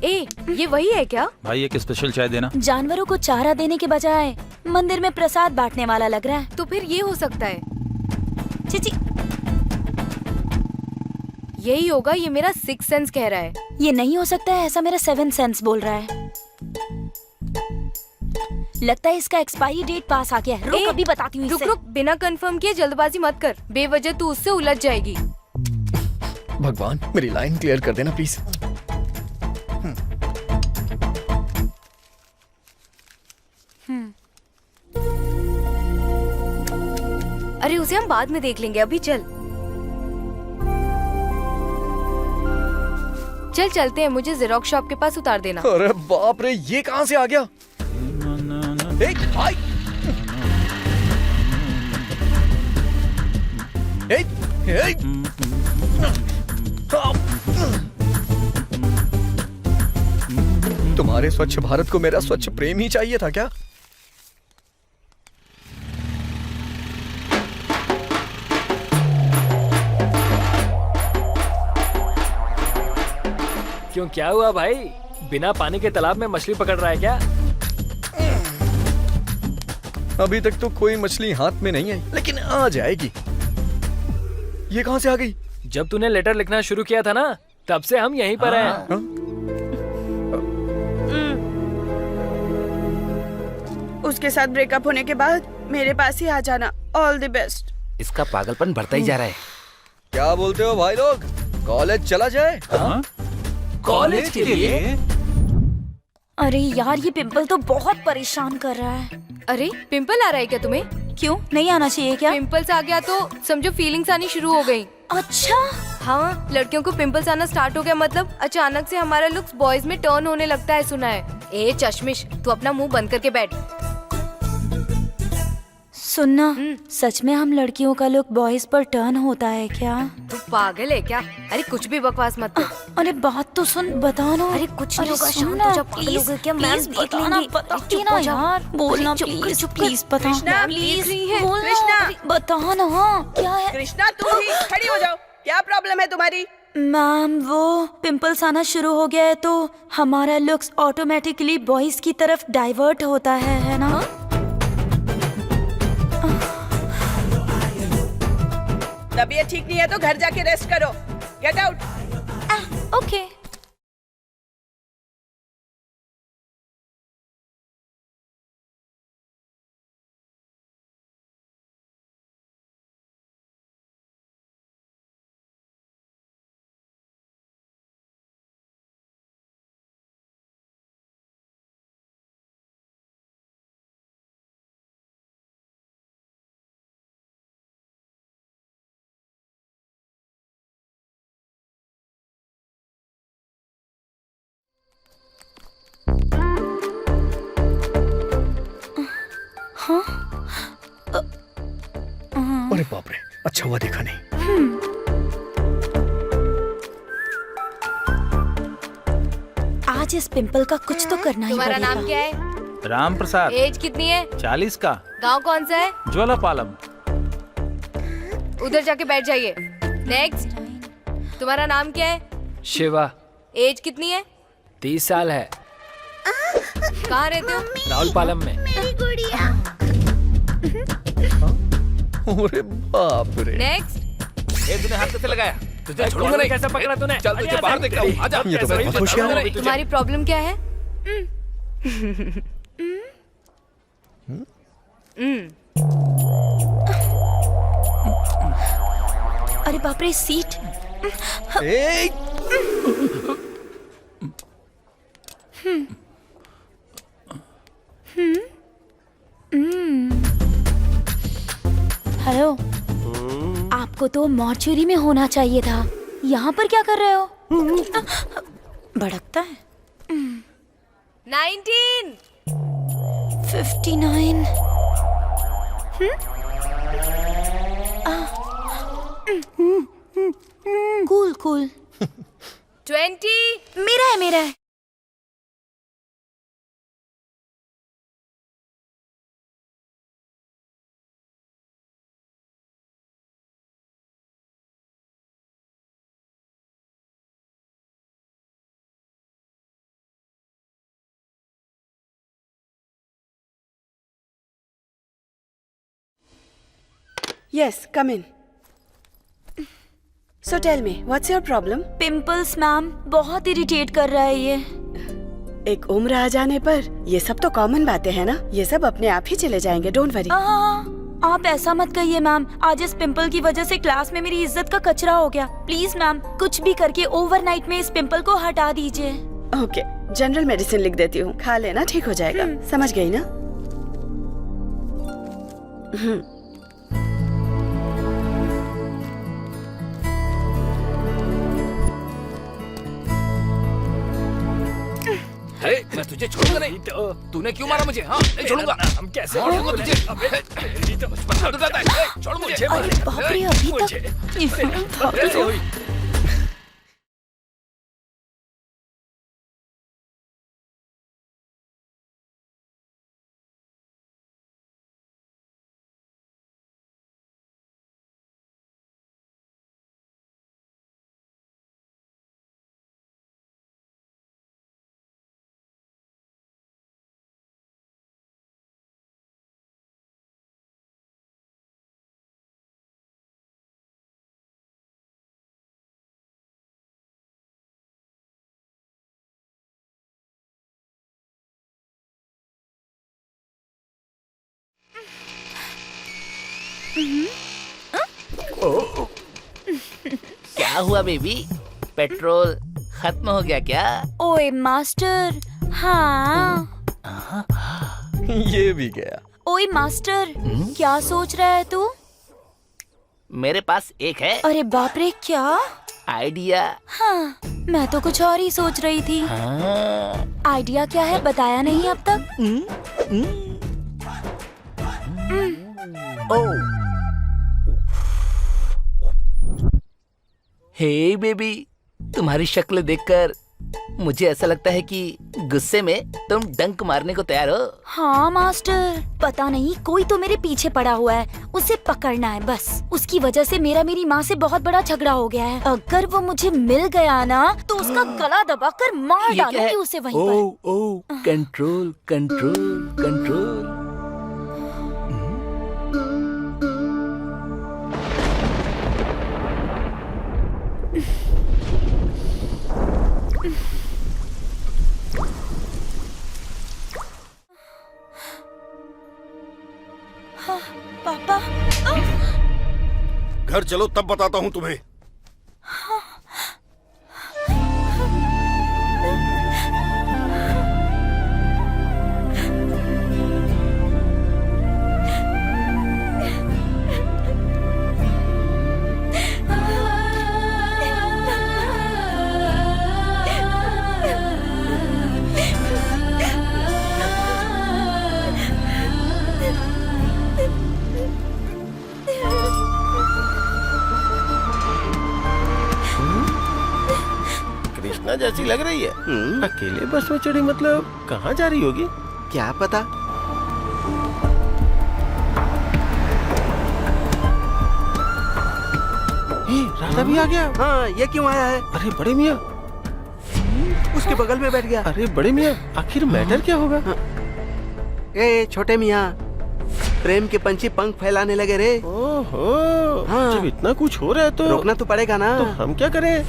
ए ये वही है क्या? भाई एक स्पेशल चाय देना। जानवरों को चारा देने के बजाय मंदिर में प्रसाद बांटने वाला लग रहा है। तो फिर ये हो सकता है। चिची, यही होगा, ये मेरा 6th सेंस कह रहा है। ये नहीं हो सकता है, ऐसा मेरा 7th सेंस बोल रहा है। लगता है इसका एक्सपायरी डेट पास आ गया है। रुक अभी बताती हूँ रुक इसे। रुक, बिना कंफर्म किए जल्दबाजी मत कर, बेवजह तू उससे उलझ जाएगी। भगवान मेरी लाइन क्लियर कर देना प्लीज। अरे उसे हम बाद में देख लेंगे, अभी चल चल चलते हैं। मुझे जेरोक्स शॉप के पास उतार देना। अरे बाप रे, ये कहाँ से आ गया? भाई तुम्हारे स्वच्छ भारत को मेरा स्वच्छ प्रेम ही चाहिए था क्या? क्यों, क्या हुआ भाई? बिना पानी के तालाब में मछली पकड़ रहा है क्या? अभी तक तो कोई मछली हाथ में नहीं आई, लेकिन आ जाएगी। ये कहाँ से आ गई? जब तूने लेटर लिखना शुरू किया था ना, तब से हम यहीं पर हैं। उसके साथ ब्रेकअप होने के बाद मेरे पास ही आ जाना। All the best. इसका पागलपन बढ़ता ही जा रहा है। क्या बोलते हो भाई लोग, कॉलेज चला जाए? कॉलेज के लिए? अरे यार ये पिंपल तो बहुत परेशान कर रहा है। अरे पिंपल आ रहा है क्या तुम्हें? क्यों, नहीं आना चाहिए क्या? पिंपल्स आ गया तो समझो फीलिंग्स आनी शुरू हो गई। अच्छा हाँ, लड़कियों को पिंपल्स आना स्टार्ट हो गया मतलब अचानक से हमारा लुक्स बॉयज में टर्न होने लगता है, सुना है। ए चश्मिश, तू अपना मुंह बंद करके बैठ। सुनना, सच में हम लड़कियों का लुक बॉयज पर टर्न होता है क्या? तू पागल है क्या? अरे कुछ भी बकवास मत कर। अरे बात तो सुन, बता ना। अरे कुछ नहीं होगा, सुन शांत ना, हो जा, प्लीज पागल हो गए क्या? मैम प्लीज देख बताना, लेंगी। बताती चुप ना हो जा। यार, बोलना अरे चुप कर, प्लीज चुप कर। प्लीज बता। कृष्णा, प्लीज देख रही है। बोलना। कृष्णा। अरे बता ना। हाँ क्या है? कृष्णा तुम ही खड़ी हो जाओ, क्या प्रॉब्लम है तुम्हारी? मैम वो पिंपल्स आना शुरू हो गया है तो हमारा लुक्स ऑटोमेटिकली बॉयज की तरफ डाइवर्ट होता है ना? तबीयत ठीक नहीं है तो घर जाके रेस्ट करो। Get out. ओके। हाँ? अरे बाप रे, अच्छा हुआ देखा नहीं। आज इस पिंपल का कुछ तो करना ही तुम्हारा पड़ेगा। नाम क्या है? राम प्रसाद। एज कितनी है? 40 का। गांव कौन सा है? ज्वालापालम। उधर जाके बैठ जाइए। नेक्स्ट। तुम्हारा नाम क्या है? शिवा। एज कितनी है? 30 साल है। कहाँ रहते हो? राउलपालम में। मेरी गुड़िया। अरे बाप रे। नेक्स्ट। तूने हाथ कैसे लगाया? तुझे छोड़ूंगा नहीं। कैसे पकड़ा तूने? चल तुझे बाहर देखता हूँ। आजा। ये तो बहुत होशियार है। तुम्हारी प्रॉब्लम क्या है? अरे बाप रे, सीट। ए! हेलो, आपको तो मॉर्चुरी में होना चाहिए था। यहाँ पर क्या कर रहे हो? भड़कता है। 19। 59। Cool cool. 20। मेरा है, मेरा है। Yes, come in. So tell me, what's your problem? Pimples ma'am, बहुत इरिटेट कर रहा है ये। एक उम्र आ जाने पर ये सब तो कॉमन बातें हैं ना। ये सब अपने आप ही चले जाएंगे, डोंट वरी। आप ऐसा मत कहिए मैम। आज इस पिंपल की वजह से क्लास में मेरी इज्जत का कचरा हो गया। प्लीज मैम, कुछ भी करके ओवरनाइट में इस पिंपल को हटा दीजिए। ओके, जनरल मेडिसिन लिख देती हूँ, खा लेना, ठीक हो जाएगा। समझ गई ना? मैं तुझे छोड़ूंगा नहीं। तूने क्यों मारा मुझे? हाँ, नहीं छोड़ूंगा। हम कैसे छोड़ूंगा तुझे? छोड़ मुझे। बाप रे, अभी तक। क्या हुआ बेबी? पेट्रोल खत्म हो गया क्या? ओए मास्टर। हाँ। ये भी गया। ओए मास्टर, क्या सोच रहा है तू? मेरे पास एक है। अरे बाप रे, क्या आइडिया? हाँ, मैं तो कुछ और ही सोच रही थी। आइडिया क्या है, बताया नहीं अब तक। हे बेबी, तुम्हारी शक्ल देखकर मुझे ऐसा लगता है कि गुस्से में तुम डंक मारने को तैयार हो। हाँ मास्टर, पता नहीं कोई तो मेरे पीछे पड़ा हुआ है, उसे पकड़ना है बस। उसकी वजह से मेरी माँ से बहुत बड़ा झगड़ा हो गया है। अगर वो मुझे मिल गया ना तो उसका गला दबाकर मार डालूंगी उसे वहीं पर। Control control control. पापा, घर चलो तब बताता हूँ तुम्हें। कृष्णा जैसी लग रही है। अकेले बस में चढ़ी, मतलब कहाँ जा रही होगी? क्या पता। राधा भी आ गया। हाँ, ये क्यों आया है? अरे बड़े मियाँ, उसके बगल में बैठ गया। अरे बड़े मियाँ, आखिर मैटर क्या होगा? ए छोटे मियाँ, प्रेम के पंछी पंख फैलाने लगे रे। ओहो, हाँ। जब इतना कुछ हो रहा है तो रोकना तो पड़ेगा ना। तो हम क्या करें?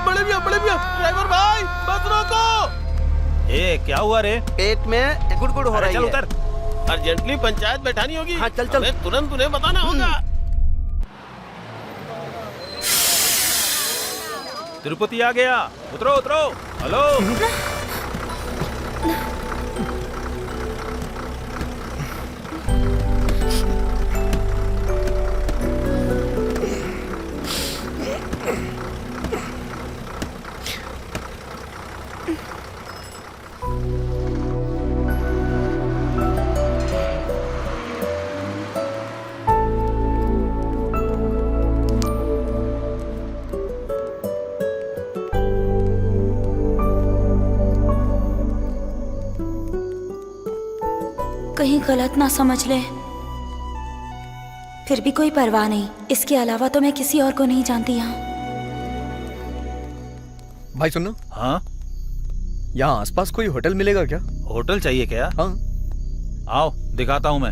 बड़े मियाँ, ड्राइवर भाई, बस रोको। ए क्या हुआ रे? पेट में गुड़गुड़ हो रही चल है। उतर। अर्जेंटली पंचायत बैठानी होगी। हाँ, चल। हमें तुरंत उन्हें बताना होगा। तिरुपति आ गया, उतरो उतरो। हेलो। कहीं गलत ना समझ ले। फिर भी कोई परवाह नहीं, इसके अलावा तो मैं किसी और को नहीं जानती यहाँ। भाई सुनो, हाँ, यहाँ आसपास कोई होटल मिलेगा क्या? होटल चाहिए क्या? हाँ। आओ दिखाता हूँ मैं।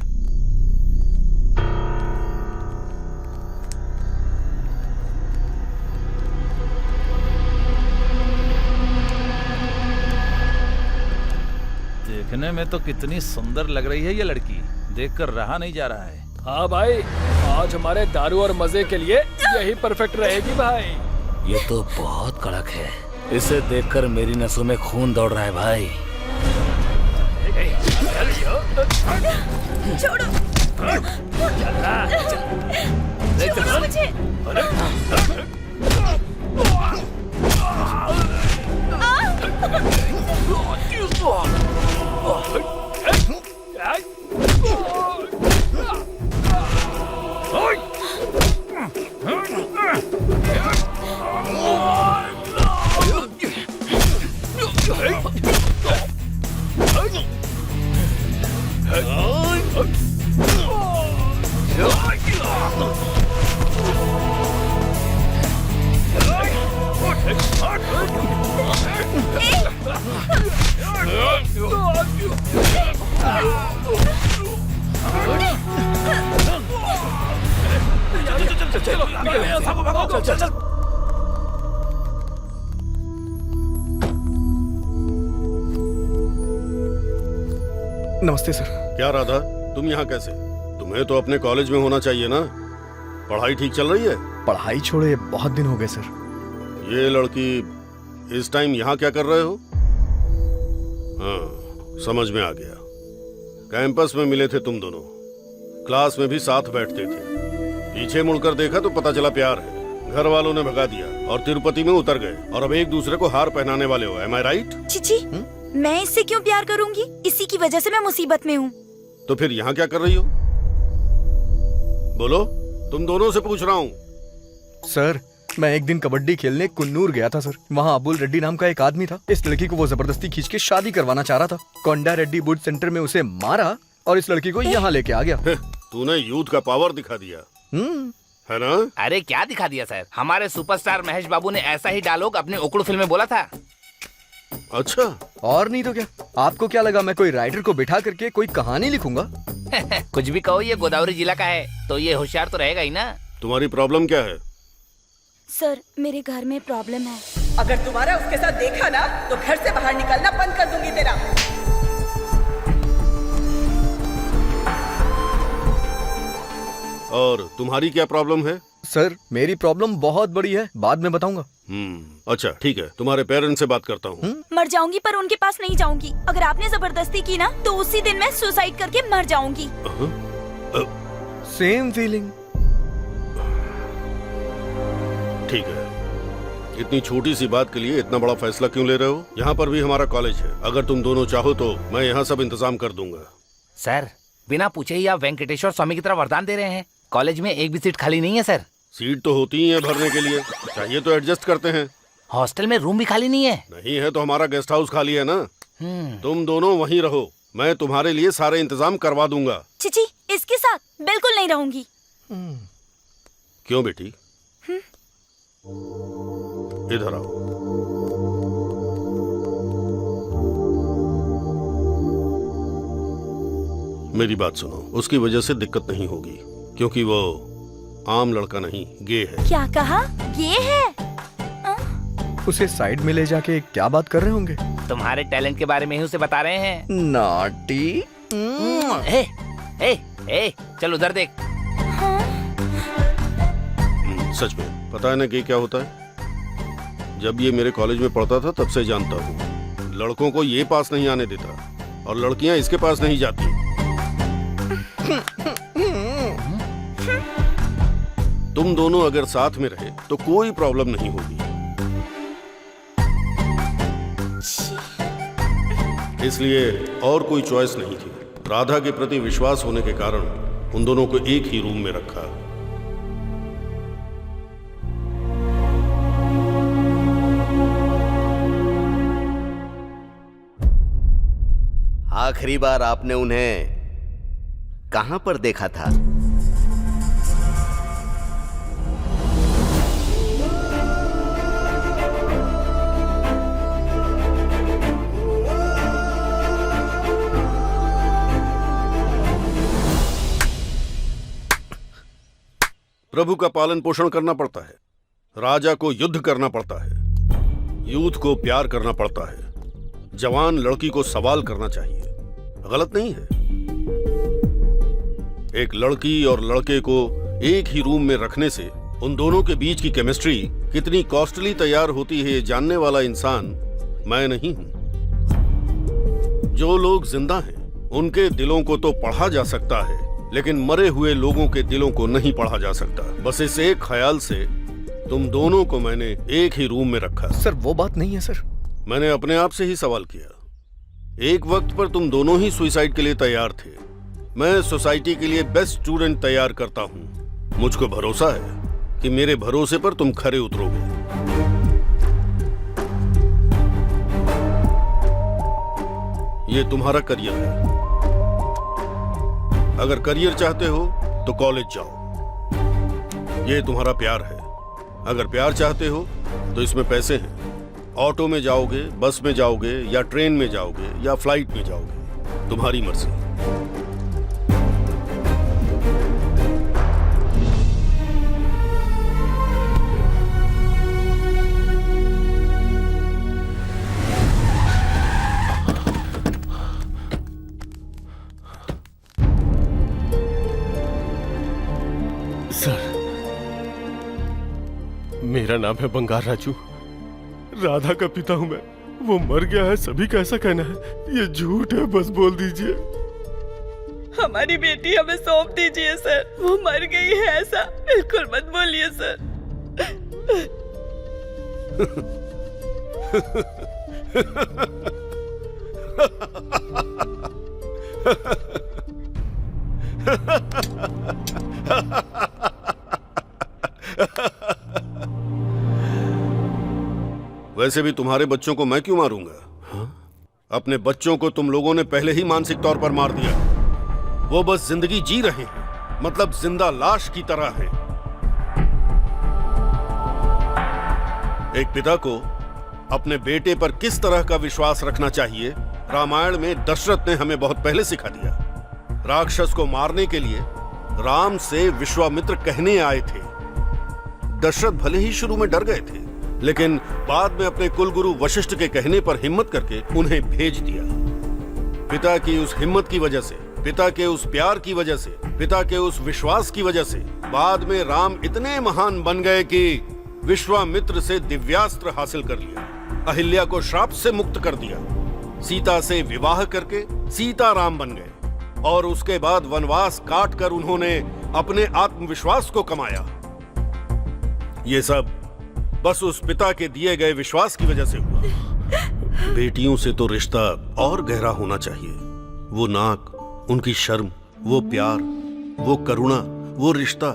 देखने में तो कितनी सुंदर लग रही है ये लड़की, देखकर रहा नहीं जा रहा है। हाँ भाई, आज हमारे दारू और मजे के लिए यही परफेक्ट रहेगी भाई। ये तो बहुत कड़क है, इसे देखकर मेरी नसों में खून दौड़ रहा है भाई। छोड़ो मुझे। नमस्ते सर। क्या राधा, तुम यहाँ कैसे? तुम्हें तो अपने कॉलेज में होना चाहिए ना। पढ़ाई ठीक चल रही है? पढ़ाई छोड़े बहुत दिन हो गए सर। ये लड़की इस टाइम यहाँ क्या कर रहे हो? हाँ, समझ में आ गया। कैंपस में मिले थे तुम दोनों, क्लास में भी साथ बैठते थे। पीछे मुड़कर देखा तो पता चला प्यार है। घर वालों ने भगा दिया और तिरुपति में उतर गए और अब एक दूसरे को हार पहनाने वाले हो। एम आई राइट? चिची, मैं इससे क्यों प्यार करूंगी? इसी की वजह से मैं मुसीबत में हूँ। तो फिर यहाँ क्या कर रही हो? बोलो, तुम दोनों से पूछ रहा हूँ। सर, मैं एक दिन कबड्डी खेलने कुन्नूर गया था सर। वहाँ अबुल रेड्डी नाम का एक आदमी था। इस लड़की को वो जबरदस्ती खींच के शादी करवाना चाह रहा था। कोंडा रेड्डी बूट सेंटर में उसे मारा और इस लड़की को यहाँ लेके आ गया। तूने यूथ का पावर दिखा दिया है ना? अरे क्या दिखा दिया सर, हमारे सुपरस्टार महेश बाबू ने ऐसा ही डायलॉग अपने ओकड़ू फिल्म में बोला था। अच्छा, और नहीं तो क्या? आपको क्या लगा मैं कोई राइटर को बिठा करके कोई कहानी लिखूंगा? कुछ भी कहो, ये गोदावरी जिला का है तो ये होशियार तो रहेगा ही ना। तुम्हारी प्रॉब्लम क्या है? सर, मेरे घर में प्रॉब्लम है। अगर दोबारा उसके साथ देखा ना तो घर से बाहर निकलना बंद कर दूंगी तेरा। और तुम्हारी क्या प्रॉब्लम है? सर, मेरी प्रॉब्लम बहुत बड़ी है, बाद में बताऊंगा। अच्छा ठीक है, तुम्हारे पेरेंट्स से बात करता हूँ। मर जाऊंगी पर उनके पास नहीं जाऊंगी। अगर आपने जबरदस्ती की ना तो उसी दिन मैं सुसाइड करके मर जाऊंगी। Same feeling. ठीक है, इतनी छोटी सी बात के लिए इतना बड़ा फैसला क्यों ले रहे हो? यहाँ पर भी हमारा कॉलेज है, अगर तुम दोनों चाहो तो मैं यहाँ सब इंतजाम कर दूंगा। सर, बिना पूछे ही आप वेंकटेश्वर स्वामी की तरह वरदान दे रहे हैं। कॉलेज में एक भी सीट खाली नहीं है सर। सीट तो होती ही है भरने के लिए, चाहिए तो एडजस्ट करते हैं। हॉस्टल में रूम भी खाली नहीं है। नहीं है तो हमारा गेस्ट हाउस खाली है ना। तुम दोनों वहीं रहो, मैं तुम्हारे लिए सारे इंतजाम करवा दूंगा। चिची, इसके साथ बिल्कुल नहीं रहूंगी। क्यों बेटी? इधर आओ। मेरी बात सुनो, उसकी वजह से दिक्कत नहीं होगी, क्योंकि वो आम लड़का नहीं, गे है। क्या कहा? गे है? उसे साइड में ले जाके क्या बात कर रहे होंगे? तुम्हारे टैलेंट के बारे में ही उसे बता रहे हैं। नॉटी। ए, चल उधर देख। सच में पता है ना कि क्या होता है? जब ये मेरे कॉलेज में पढ़ता था तब से जानता हूँ, लड़कों को ये पास नहीं आने देता और लड़कियां इसके पास नहीं जाती। तुम दोनों अगर साथ में रहे तो कोई प्रॉब्लम नहीं होगी। इसलिए और कोई चॉइस नहीं थी। राधा के प्रति विश्वास होने के कारण उन दोनों को एक ही रूम में रखा। आखिरी बार आपने उन्हें कहां पर देखा था? प्रभु का पालन पोषण करना पड़ता है, राजा को युद्ध करना पड़ता है, यूथ को प्यार करना पड़ता है, जवान लड़की को सवाल करना चाहिए। गलत नहीं है। एक लड़की और लड़के को एक ही रूम में रखने से उन दोनों के बीच की केमिस्ट्री कितनी कॉस्टली तैयार होती है, जानने वाला इंसान मैं नहीं हूं। जो लोग जिंदा हैं उनके दिलों को तो पढ़ा जा सकता है, लेकिन मरे हुए लोगों के दिलों को नहीं पढ़ा जा सकता। बस इस एक ख्याल से तुम दोनों को मैंने एक ही रूम में रखा। सर वो बात नहीं है सर। मैंने अपने आप से ही सवाल किया। एक वक्त पर तुम दोनों ही सुसाइड के लिए तैयार थे। मैं सोसाइटी के लिए बेस्ट स्टूडेंट तैयार करता हूं। मुझको भरोसा है कि मेरे भरोसे पर तुम खरे उतरोगे। ये तुम्हारा करियर है। अगर करियर चाहते हो तो कॉलेज जाओ। ये तुम्हारा प्यार है। अगर प्यार चाहते हो तो इसमें पैसे हैं। ऑटो में जाओगे, बस में जाओगे, या ट्रेन में जाओगे, या फ्लाइट में जाओगे, तुम्हारी मर्जी। सर, मेरा नाम है बंगार राजू। राधा का पिता हूं मैं। वो मर गया है, सभी का ऐसा कहना है। ये झूठ है, बस बोल दीजिए। हमारी बेटी हमें सौंप दीजिए सर, वो मर गई है ऐसा बिल्कुल मत बोलिए सर। वैसे भी तुम्हारे बच्चों को मैं क्यों मारूंगा? हाँ? अपने बच्चों को तुम लोगों ने पहले ही मानसिक तौर पर मार दिया। वो बस जिंदगी जी रहे हैं, मतलब जिंदा लाश की तरह है। एक पिता को अपने बेटे पर किस तरह का विश्वास रखना चाहिए, रामायण में दशरथ ने हमें बहुत पहले सिखा दिया। राक्षस को मारने के लिए राम से विश्वामित्र कहने आए थे। दशरथ भले ही शुरू में डर गए थे, लेकिन बाद में अपने कुलगुरु वशिष्ठ के कहने पर हिम्मत करके उन्हें भेज दिया। पिता की उस हिम्मत की वजह से, पिता के उस प्यार की वजह से, पिता के उस विश्वास की वजह से बाद में राम इतने महान बन गए कि विश्वामित्र से दिव्यास्त्र हासिल कर लिया, अहिल्या को श्राप से मुक्त कर दिया, सीता से विवाह करके सीता राम बन गए, और उसके बाद वनवास काट कर उन्होंने अपने आत्मविश्वास को कमाया। ये सब बस उस पिता के दिए गए विश्वास की वजह से हुआ। बेटियों से तो रिश्ता और गहरा होना चाहिए। वो नाक, उनकी शर्म, वो प्यार, वो करुणा, वो रिश्ता।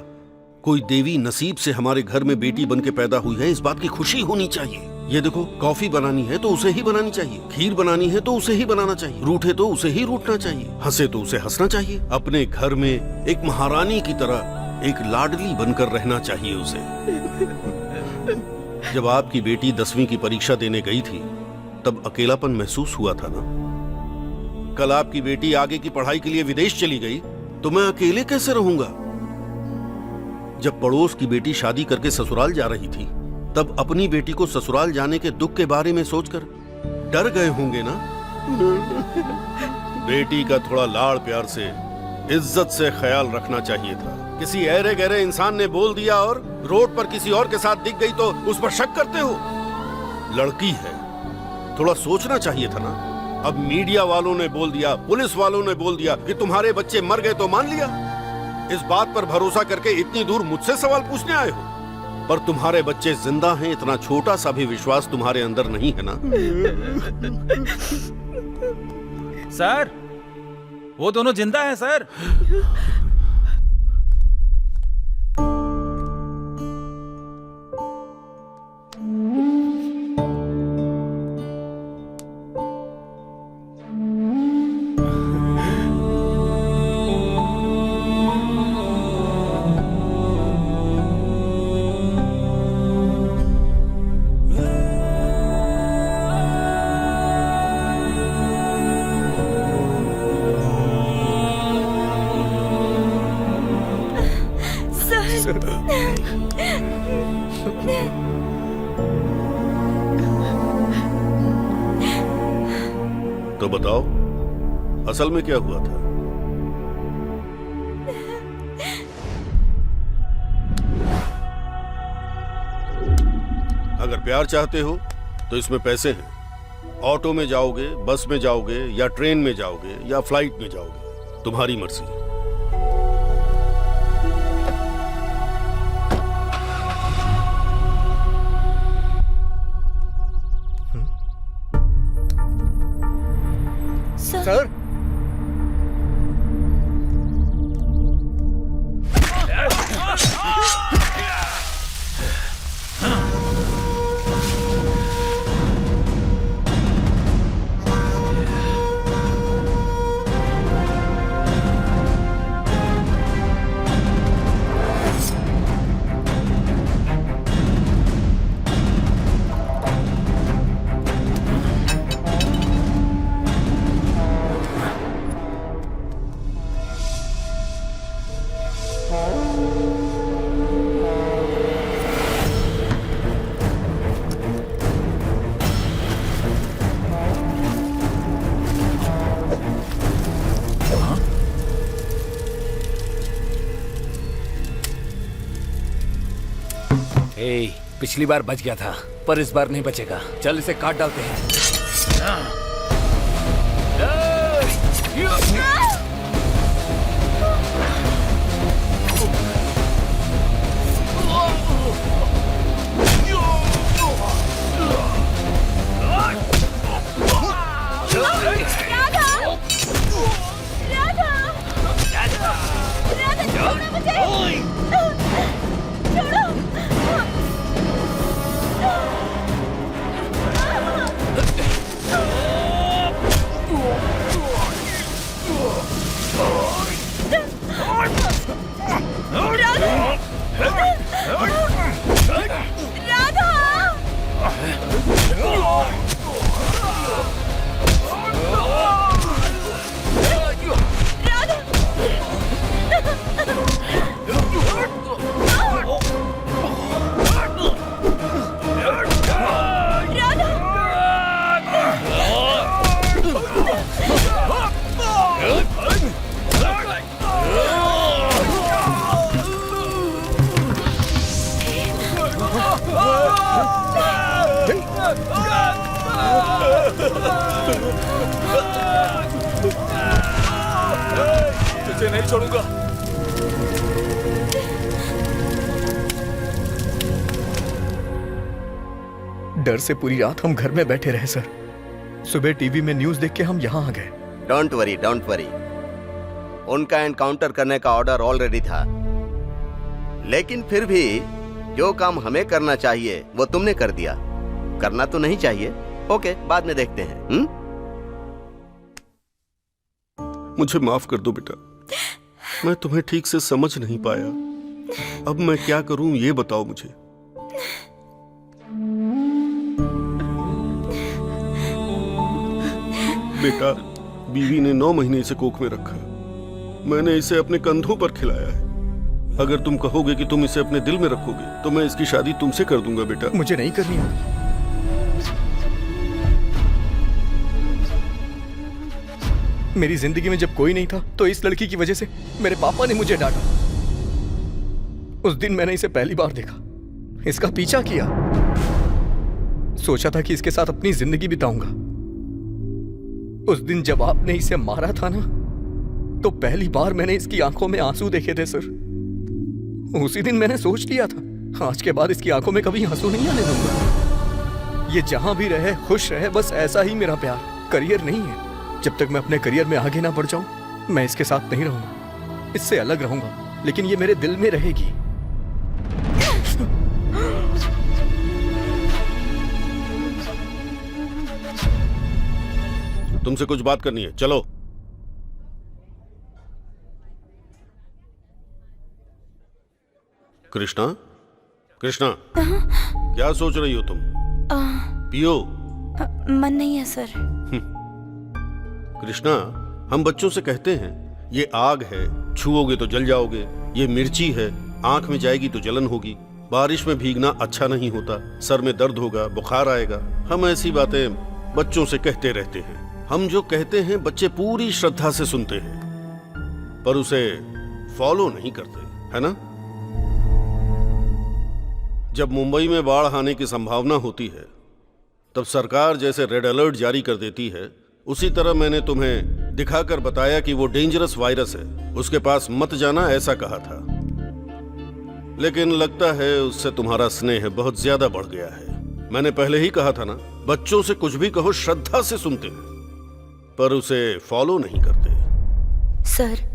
कोई देवी नसीब से हमारे घर में बेटी बन के पैदा हुई है, इस बात की खुशी होनी चाहिए। ये देखो, कॉफी बनानी है तो उसे ही बनानी चाहिए, खीर बनानी है तो उसे ही बनाना चाहिए, रूठे तो उसे ही रूठना चाहिए, हंसे तो उसे हंसना चाहिए। अपने घर में एक महारानी की तरह एक लाडली बनकर रहना चाहिए उसे। जब आपकी बेटी 10वीं की परीक्षा देने गई थी तब अकेलापन महसूस हुआ था ना। कल आपकी बेटी आगे की पढ़ाई के लिए विदेश चली गई तो मैं अकेले कैसे रहूंगा। जब पड़ोस की बेटी शादी करके ससुराल जा रही थी तब अपनी बेटी को ससुराल जाने के दुख के बारे में सोचकर डर गए होंगे ना। बेटी का थोड़ा लाड़ प्यार से, इज्जत से ख्याल रखना चाहिए था। किसी ऐरे गहरे इंसान ने बोल दिया और रोड पर किसी और के साथ दिख गई तो उस पर शक करते हो। लड़की है, थोड़ा सोचना चाहिए था ना। अब मीडिया वालों ने बोल दिया, पुलिस वालों ने बोल दिया कि तुम्हारे बच्चे मर गए तो मान लिया। इस बात पर भरोसा करके इतनी दूर मुझसे सवाल पूछने आए हो, पर तुम्हारे बच्चे जिंदा हैं, इतना छोटा सा भी विश्वास तुम्हारे अंदर नहीं है ना। सर, वो दोनों जिंदा हैं सर। तो बताओ, असल में क्या हुआ था? अगर प्यार चाहते हो तो इसमें पैसे हैं। ऑटो में जाओगे, बस में जाओगे, या ट्रेन में जाओगे, या फ्लाइट में जाओगे, तुम्हारी मर्जी। सर, पिछली बार बच गया था पर इस बार नहीं बचेगा। चल इसे काट डालते हैं। तुझे नहीं छोड़ूंगा। डर से पूरी रात हम घर में बैठे रहे सर। सुबह टीवी में न्यूज़ देख के हम यहाँ आ गए। Don't worry, don't worry. उनका एनकाउंटर करने का ऑर्डर ऑलरेडी था, लेकिन फिर भी जो काम हमें करना चाहिए वो तुमने कर दिया। करना तो नहीं चाहिए। ओके, बाद में देखते हैं। मुझे माफ कर दो बेटा, मैं तुम्हें ठीक से समझ नहीं पाया। अब मैं क्या करूं ये बताओ मुझे। बेटा, बीवी ने 9 महीने इसे कोख में रखा। मैंने इसे अपने कंधों पर खिलाया है। अगर तुम कहोगे कि तुम इसे अपने दिल में रखोगे तो मैं इसकी शादी तुमसे कर दूंगा बेटा। मुझे नहीं करनी है। मेरी जिंदगी में जब कोई नहीं था तो इस लड़की की वजह से मेरे पापा ने मुझे डांटा। उस दिन मैंने इसे पहली बार देखा, इसका पीछा किया, सोचा था कि इसके साथ अपनी जिंदगी बिताऊंगा। उस दिन जब आपने इसे मारा था ना, तो पहली बार मैंने इसकी आंखों में आंसू देखे थे सर। उसी दिन मैंने सोच लिया था आज के बाद इसकी आंखों में कभी आंसू नहीं आने दूंगा। ये जहां भी रहे खुश रहे, बस ऐसा ही मेरा प्यार। करियर नहीं है। जब तक मैं अपने करियर में आगे ना बढ़ जाऊं मैं इसके साथ नहीं रहूंगा, इससे अलग रहूंगा, लेकिन ये मेरे दिल में रहेगी। तुमसे कुछ बात करनी है, चलो। कृष्णा, कृष्णा, क्या सोच रही हो तुम? पियो। मन नहीं है सर। कृष्णा, हम बच्चों से कहते हैं ये आग है, छुओगे तो जल जाओगे। ये मिर्ची है, आंख में जाएगी तो जलन होगी। बारिश में भीगना अच्छा नहीं होता, सर में दर्द होगा, बुखार आएगा। हम ऐसी बातें बच्चों से कहते रहते हैं। हम जो कहते हैं बच्चे पूरी श्रद्धा से सुनते हैं, पर उसे फॉलो नहीं करते, है ना? जब मुंबई में बाढ़ आने की संभावना होती है तब सरकार जैसे रेड अलर्ट जारी कर देती है, उसी तरह मैंने तुम्हें दिखाकर बताया कि वो डेंजरस वायरस है, उसके पास मत जाना, ऐसा कहा था। लेकिन लगता है उससे तुम्हारा स्नेह बहुत ज्यादा बढ़ गया है। मैंने पहले ही कहा था ना, बच्चों से कुछ भी कहो श्रद्धा से सुनते हैं, पर उसे फॉलो नहीं करते। सर,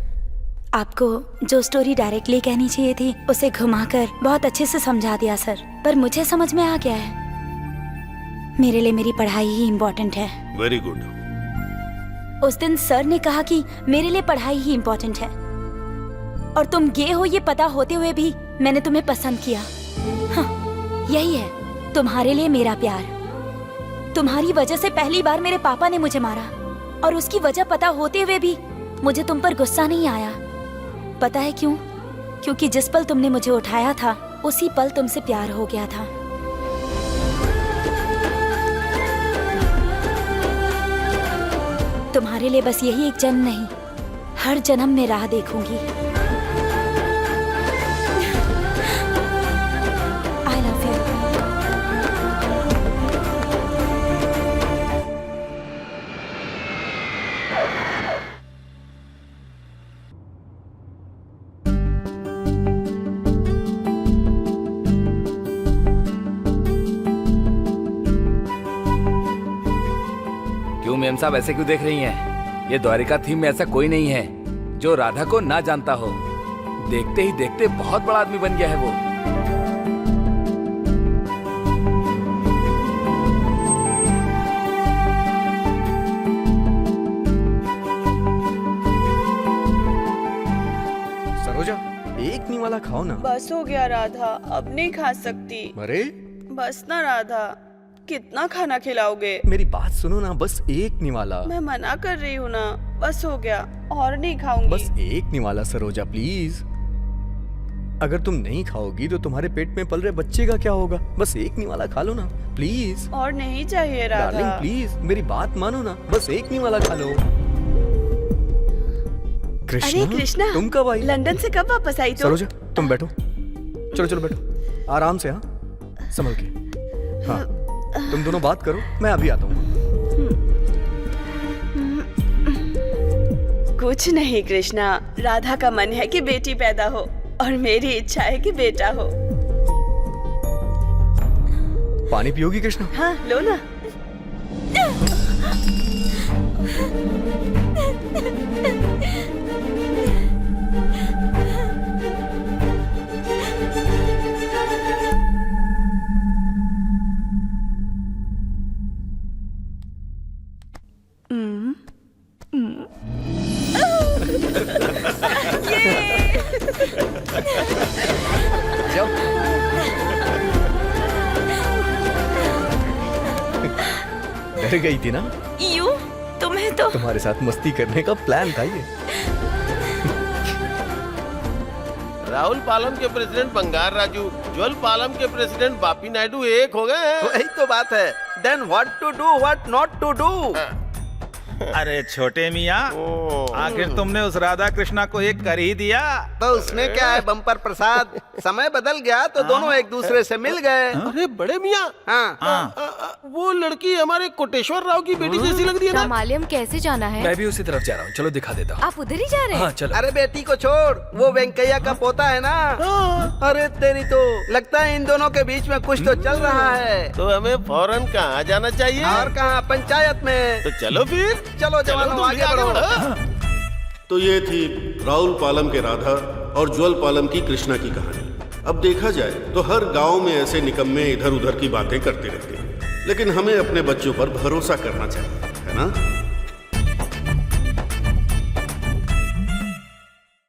आपको जो स्टोरी डायरेक्टली कहनी चाहिए थी उसे घुमाकर बहुत अच्छे से समझा दिया सर, पर मुझे समझ में आ गया है। मेरे लिए मेरी पढ़ाई ही इम्पोर्टेंट है। Very good. उस दिन सर ने कहा कि मेरे लिए पढ़ाई ही इम्पोर्टेंट है, और तुम गे हो ये पता होते हुए भी मैंने तुम्हें पसंद किया। हाँ, यही है तुम्हारे लिए मेरा प्यार। तुम्हारी वजह से पहली बार मेरे पापा ने मुझे मारा, और उसकी वजह पता होते हुए भी मुझे तुम पर गुस्सा नहीं आया। पता है क्यों? क्योंकि जिस पल तुमने मुझे उठाया था उसी पल तुमसे प्यार हो गया था। तुम्हारे लिए बस यही एक जन्म नहीं, हर जन्म में राह देखूंगी। I love you. क्यों मेम साहब ऐसे क्यों देख रही हैं? ये द्वारिका थीम में ऐसा कोई नहीं है जो राधा को ना जानता हो। देखते ही देखते बहुत बड़ा आदमी बन गया है वो। सरोजा, एक निवाला खाओ ना। बस हो गया राधा, अब नहीं खा सकती। अरे बस ना राधा, कितना खाना खिलाओगे? मेरी बात सुनो ना, बस एक निवाला। मैं मना कर रही हूँ ना, बस हो गया, और नहीं खाऊंगी। बस एक निवाला सरोजा प्लीज। अगर तुम नहीं खाओगी तो तुम्हारे पेट में पल रहे बच्चे का क्या होगा? बस एक निवाला खा लो ना प्लीज। और नहीं चाहिए राधा। डार्लिंग प्लीज मेरी बात मानो ना, बस एक निवाला खा लो। कृष्णा, अरे कृष्णा, तुम कब आई? लंदन से कब वापस आई? तो सरोजा तुम बैठो, चलो चलो बैठो, आराम से। हाँ, संभल के। हाँ, तुम दोनों बात करो, मैं अभी आता हूँ। कुछ नहीं कृष्णा, राधा का मन है कि बेटी पैदा हो और मेरी इच्छा है कि बेटा हो। पानी पियोगी कृष्णा? हाँ, लो ना। डर गई थी ना? यू तुम्हें तो तुम्हारे साथ मस्ती करने का प्लान था ये। राहुल पालम के प्रेसिडेंट बंगार राजू, ज्वल पालम के प्रेसिडेंट बापी नायडू एक हो गए हैं। वही तो बात है। Then what to do, what not to do. अरे छोटे मियाँ, आखिर तुमने उस राधा कृष्णा को एक कर ही दिया। तो उसमें क्या है बम्पर प्रसाद, समय बदल गया तो दोनों एक दूसरे से मिल गए। अरे बड़े मियाँ, हाँ वो लड़की हमारे कोटेश्वर राव की बेटी जैसी लग रही है ना? रामालयम कैसे जाना है? मैं भी उसी तरफ जा रहा हूँ, चलो दिखा देता हूँ। आप उधर ही जा रहे हैं? हाँ चलो। अरे बेटी को छोड़, वो वेंकैया का पोता है ना। अरे तेरी तो लगता है इन दोनों के बीच में कुछ तो चल रहा है। तो हमें फौरन कहाँ जाना चाहिए? और कहाँ, पंचायत में। तो चलो फिर। चलो जवानों, आगे बढ़ो। तो ये थी राहुल पालम के राधा और ज्वल पालम की कृष्णा की कहानी। अब देखा जाए तो हर गांव में ऐसे निकम्मे इधर उधर की बातें करते रहते हैं, लेकिन हमें अपने बच्चों पर भरोसा करना चाहिए, है ना?